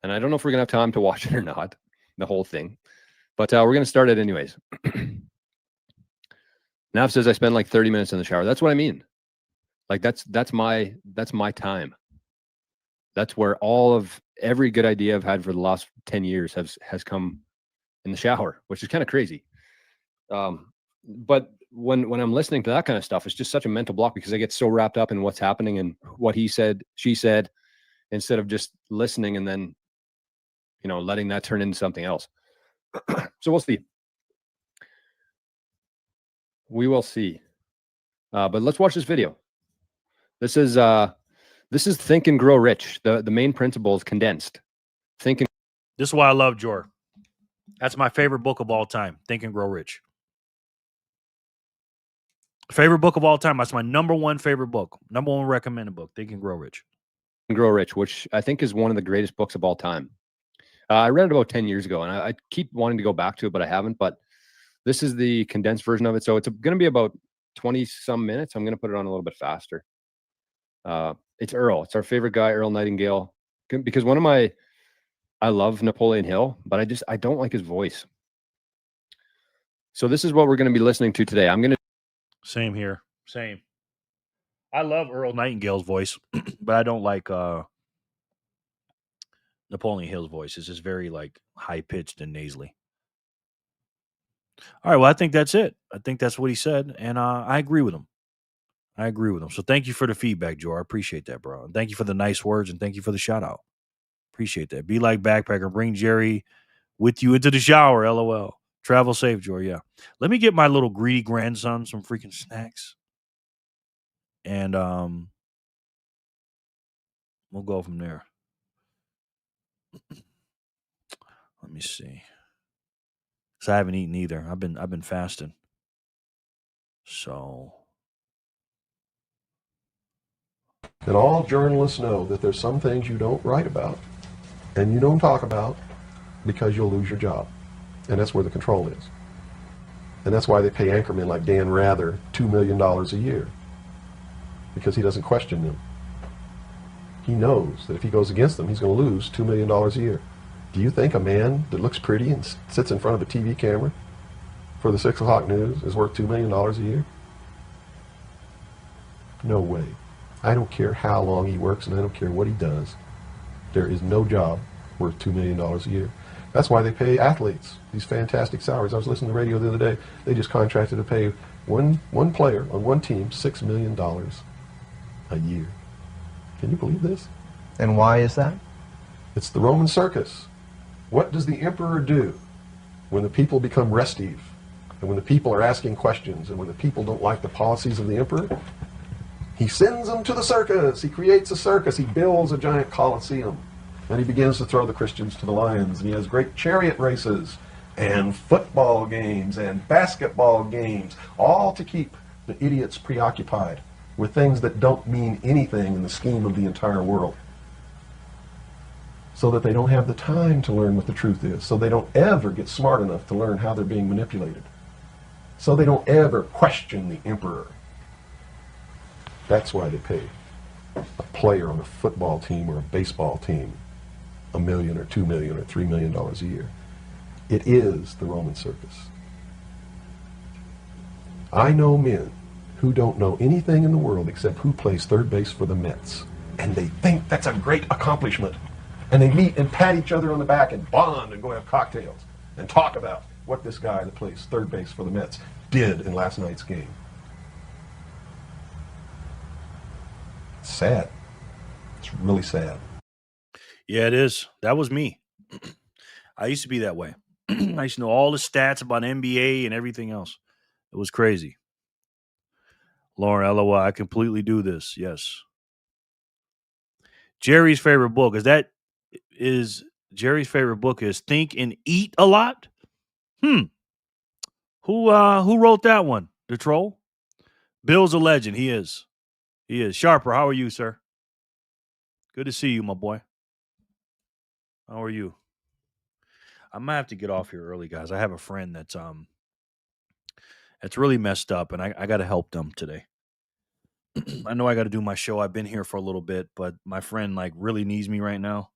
And I don't know if we're going to have time to watch it or not, the whole thing. But we're going to start it anyways. Nav says I spend like 30 minutes in the shower. That's what I mean. Like that's my time. That's where every good idea I've had for the last 10 years has come in the shower, which is kind of crazy. But when I'm listening to that kind of stuff, it's just such a mental block because I get so wrapped up in what's happening and what he said, she said, instead of just listening and then, letting that turn into something else. So we'll see. We will see. But let's watch this video. This is Think and Grow Rich. The main principle is condensed. This is why I love Jor. That's my favorite book of all time. Think and Grow Rich. Favorite book of all time. That's my number 1 favorite book. Number 1 recommended book. Think and Grow Rich. And Grow Rich, which I think is one of the greatest books of all time. I read it about 10 years ago, and I keep wanting to go back to it, but I haven't. But this is the condensed version of it. So it's going to be about 20-some minutes. I'm going to put it on a little bit faster. It's Earl. It's our favorite guy, Earl Nightingale. Because I love Napoleon Hill, but I don't like his voice. So this is what we're going to be listening to today. Same here. Same. I love Earl Nightingale's voice, but I don't like Napoleon Hill's voice. It's just very like high pitched and nasally. All right, well, I think that's it. I think that's what he said, and I agree with him. I agree with him. So thank you for the feedback, Joe. I appreciate that, bro. And thank you for the nice words, and thank you for the shout out. Appreciate that. Be like backpacker. Bring Jerry with you into the shower. LOL. Travel safe, Joe. Yeah. Let me get my little greedy grandson some freaking snacks, and we'll go from there. Let me see. Cause I haven't eaten either. I've been fasting. So And all journalists know that there's some things you don't write about and you don't talk about because you'll lose your job. And that's where the control is. And that's why they pay anchormen like Dan Rather $2 million a year, because he doesn't question them. He knows that if he goes against them, he's going to lose $2 million a year. Do you think a man that looks pretty and sits in front of a TV camera for the 6 o'clock news is worth $2 million a year? No way. I don't care how long he works and I don't care what he does. There is no job worth $2 million a year. That's why they pay athletes these fantastic salaries. I was listening to the radio the other day. They just contracted to pay one player on one team $6 million a year. Can you believe this? And why is that? It's the Roman circus. What does the emperor do when the people become restive, and when the people are asking questions, and when the people don't like the policies of the emperor? He sends them to the circus. He creates a circus. He builds a giant coliseum. And he begins to throw the Christians to the lions. And he has great chariot races and football games and basketball games, all to keep the idiots preoccupied with things that don't mean anything in the scheme of the entire world, so that they don't have the time to learn what the truth is, so they don't ever get smart enough to learn how they're being manipulated, so they don't ever question the emperor. That's why they pay a player on a football team or a baseball team $1 million or $2 million or $3 million a year. It is the Roman circus. I know men who don't know anything in the world except who plays third base for the Mets, and they think that's a great accomplishment. And they meet and pat each other on the back and bond and go have cocktails and talk about what this guy that plays third base for the Mets did in last night's game. It's sad. It's really sad. yeah, it is. That was me. I used to be that way. I used to know all the stats about NBA and everything else. It was crazy. Lauren, LOL, I completely do this. Yes. Jerry's favorite book Jerry's favorite book is Think and Eat a Lot. Who wrote that one? The troll? Bill's a legend. He is. Sharper, how are you, sir? Good to see you, my boy. How are you? I might have to get off here early, guys. I have a friend that's really messed up, and I got to help them today. I know I got to do my show. I've been here for a little bit, but my friend like really needs me right now,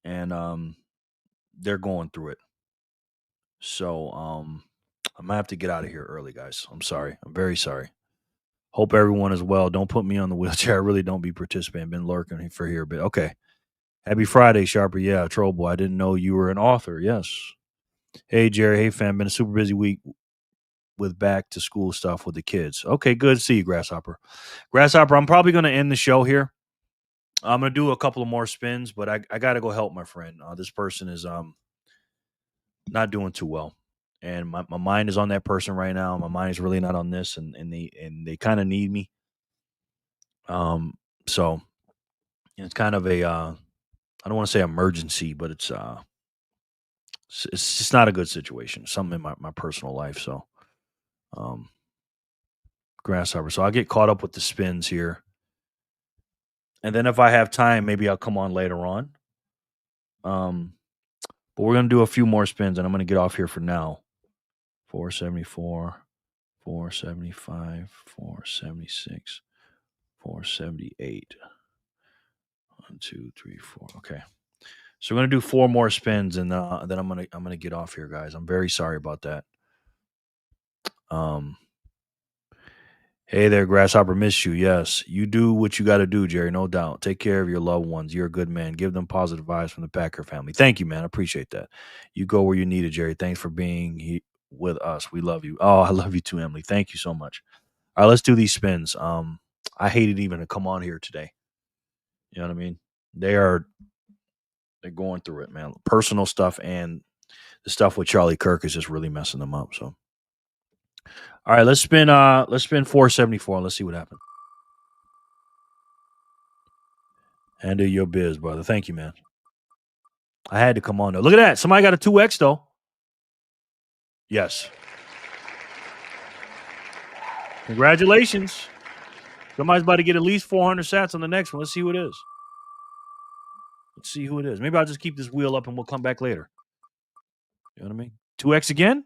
and they're going through it. So I might have to get out of here early, guys. I'm sorry. I'm very sorry. Hope everyone is well. Don't put me on the wheelchair. I really don't be participating. Been lurking for here, but okay. Happy Friday, Sharper. Yeah, Troll Boy. I didn't know you were an author. Yes. Hey, Jerry. Hey, fam. Been a super busy week with back to school stuff with the kids. Okay, good to see you, Grasshopper. Grasshopper, I'm probably going to end the show here. I'm going to do a couple of more spins, but I got to go help my friend. This person is not doing too well. And my mind is on that person right now. My mind is really not on this, and they kind of need me. So it's kind of a I don't want to say emergency, but it's just not a good situation. Something in my personal life. So Grasshopper. So I'll get caught up with the spins here. And then if I have time, maybe I'll come on later on. But we're going to do a few more spins, and I'm going to get off here for now. 474, 475, 476, 478. 1, 2, 3, 4. Okay. So we're going to do 4 more spins, and then I'm going to get off here, guys. I'm very sorry about that. Hey there, Grasshopper. Miss you. Yes, you do what you got to do, Jerry. No doubt. Take care of your loved ones. You're a good man. Give them positive vibes from the Packer family. Thank you, man. I appreciate that. You go where you need it, Jerry. Thanks for being with us. We love you. Oh, I love you too, Emily. Thank you so much. All right, let's do these spins. I hated even to come on here today. You know what I mean? They're going through it, man. Personal stuff and the stuff with Charlie Kirk is just really messing them up. So, all right, let's spin 474. Let's see what happens. Handle your biz, brother. Thank you, man. I had to come on though. Look at that. Somebody got a 2X though. Yes. Congratulations. Somebody's about to get at least 400 sats on the next one. Let's see who it is. Let's see who it is. Maybe I'll just keep this wheel up and we'll come back later. You know what I mean? 2X again?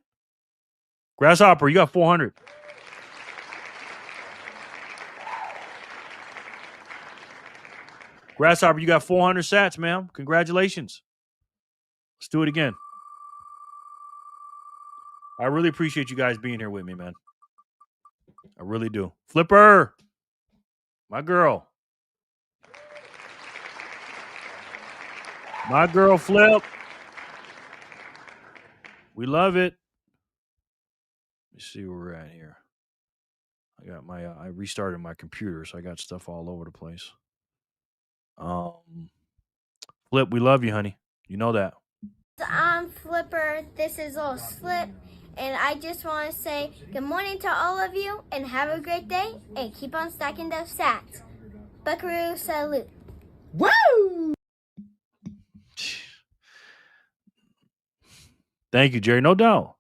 Grasshopper, you got 400. Grasshopper, you got 400 sats, ma'am. Congratulations. Let's do it again. I really appreciate you guys being here with me, man. I really do. Flipper, my girl. My girl, Flip. We love it. Let me see where we're at here. I got my I restarted my computer, so I got stuff all over the place. Flip, we love you, honey. You know that. I'm Flipper. This is Little Slip. And I just want to say good morning to all of you and have a great day and keep on stacking those sats. Buckaroo salute. Woo! Thank you, Jerry. No doubt.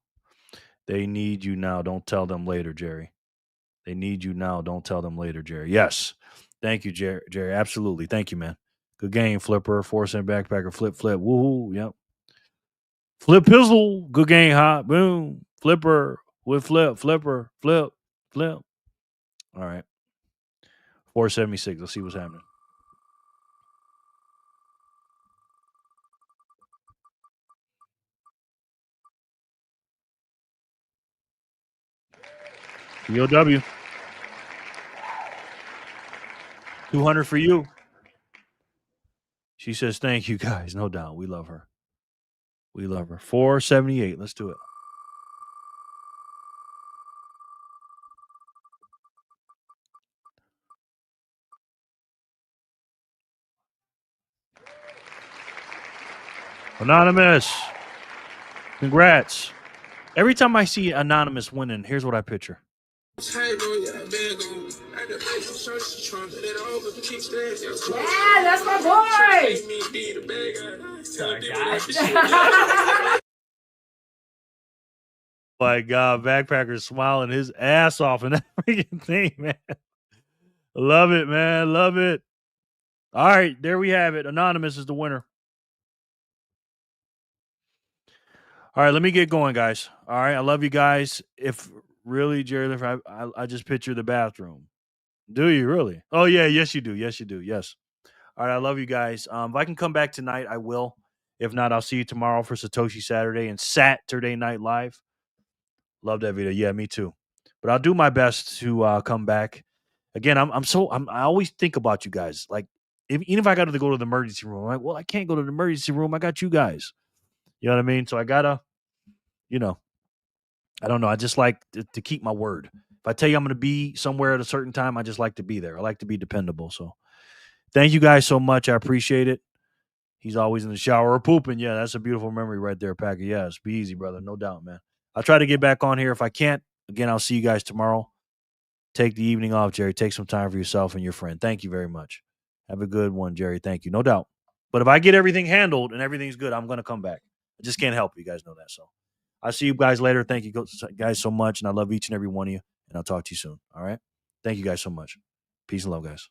They need you now. Don't tell them later, Jerry. They need you now. Don't tell them later, Jerry. Yes. Thank you, Jerry. Absolutely. Thank you, man. Good game, Flipper. 4-cent backpacker. Flip. Woohoo. Yep. Flip Pizzle. Good game, hot. Boom. Flipper with Flip. Flipper. Flip. All right. 476. Let's see what's happening. POW. 200 for you. She says, thank you, guys. No doubt. We love her. 478. Let's do it. Anonymous. Congrats. Every time I see Anonymous winning, here's what I picture. Yeah, that's my boy. My God, Backpacker's smiling his ass off in that freaking thing, man. Love it, man. Love it. All right, there we have it. Anonymous is the winner. All right, let me get going, guys. All right, I love you guys. If really, Jerry, I just picture the bathroom. Do you really? Oh, yeah. Yes, you do. Yes. All right, I love you guys. If I can come back tonight, I will. If not, I'll see you tomorrow for Satoshi Saturday and Saturday Night Live. Love that video. Yeah, me too. But I'll do my best to come back. Again, I always think about you guys. Like, even if I got to go to the emergency room, I'm like, well, I can't go to the emergency room. I got you guys. You know what I mean? So I gotta, I don't know. I just like to keep my word. If I tell you I'm going to be somewhere at a certain time, I just like to be there. I like to be dependable. So thank you guys so much. I appreciate it. He's always in the shower or pooping. Yeah, that's a beautiful memory right there, Packer. Yes, be easy, brother. No doubt, man. I'll try to get back on here. If I can't, again, I'll see you guys tomorrow. Take the evening off, Jerry. Take some time for yourself and your friend. Thank you very much. Have a good one, Jerry. Thank you. No doubt. But if I get everything handled and everything's good, I'm going to come back. I just can't help you guys know that. So I'll see you guys later. Thank you guys so much. And I love each and every one of you. And I'll talk to you soon. All right. Thank you guys so much. Peace and love, guys.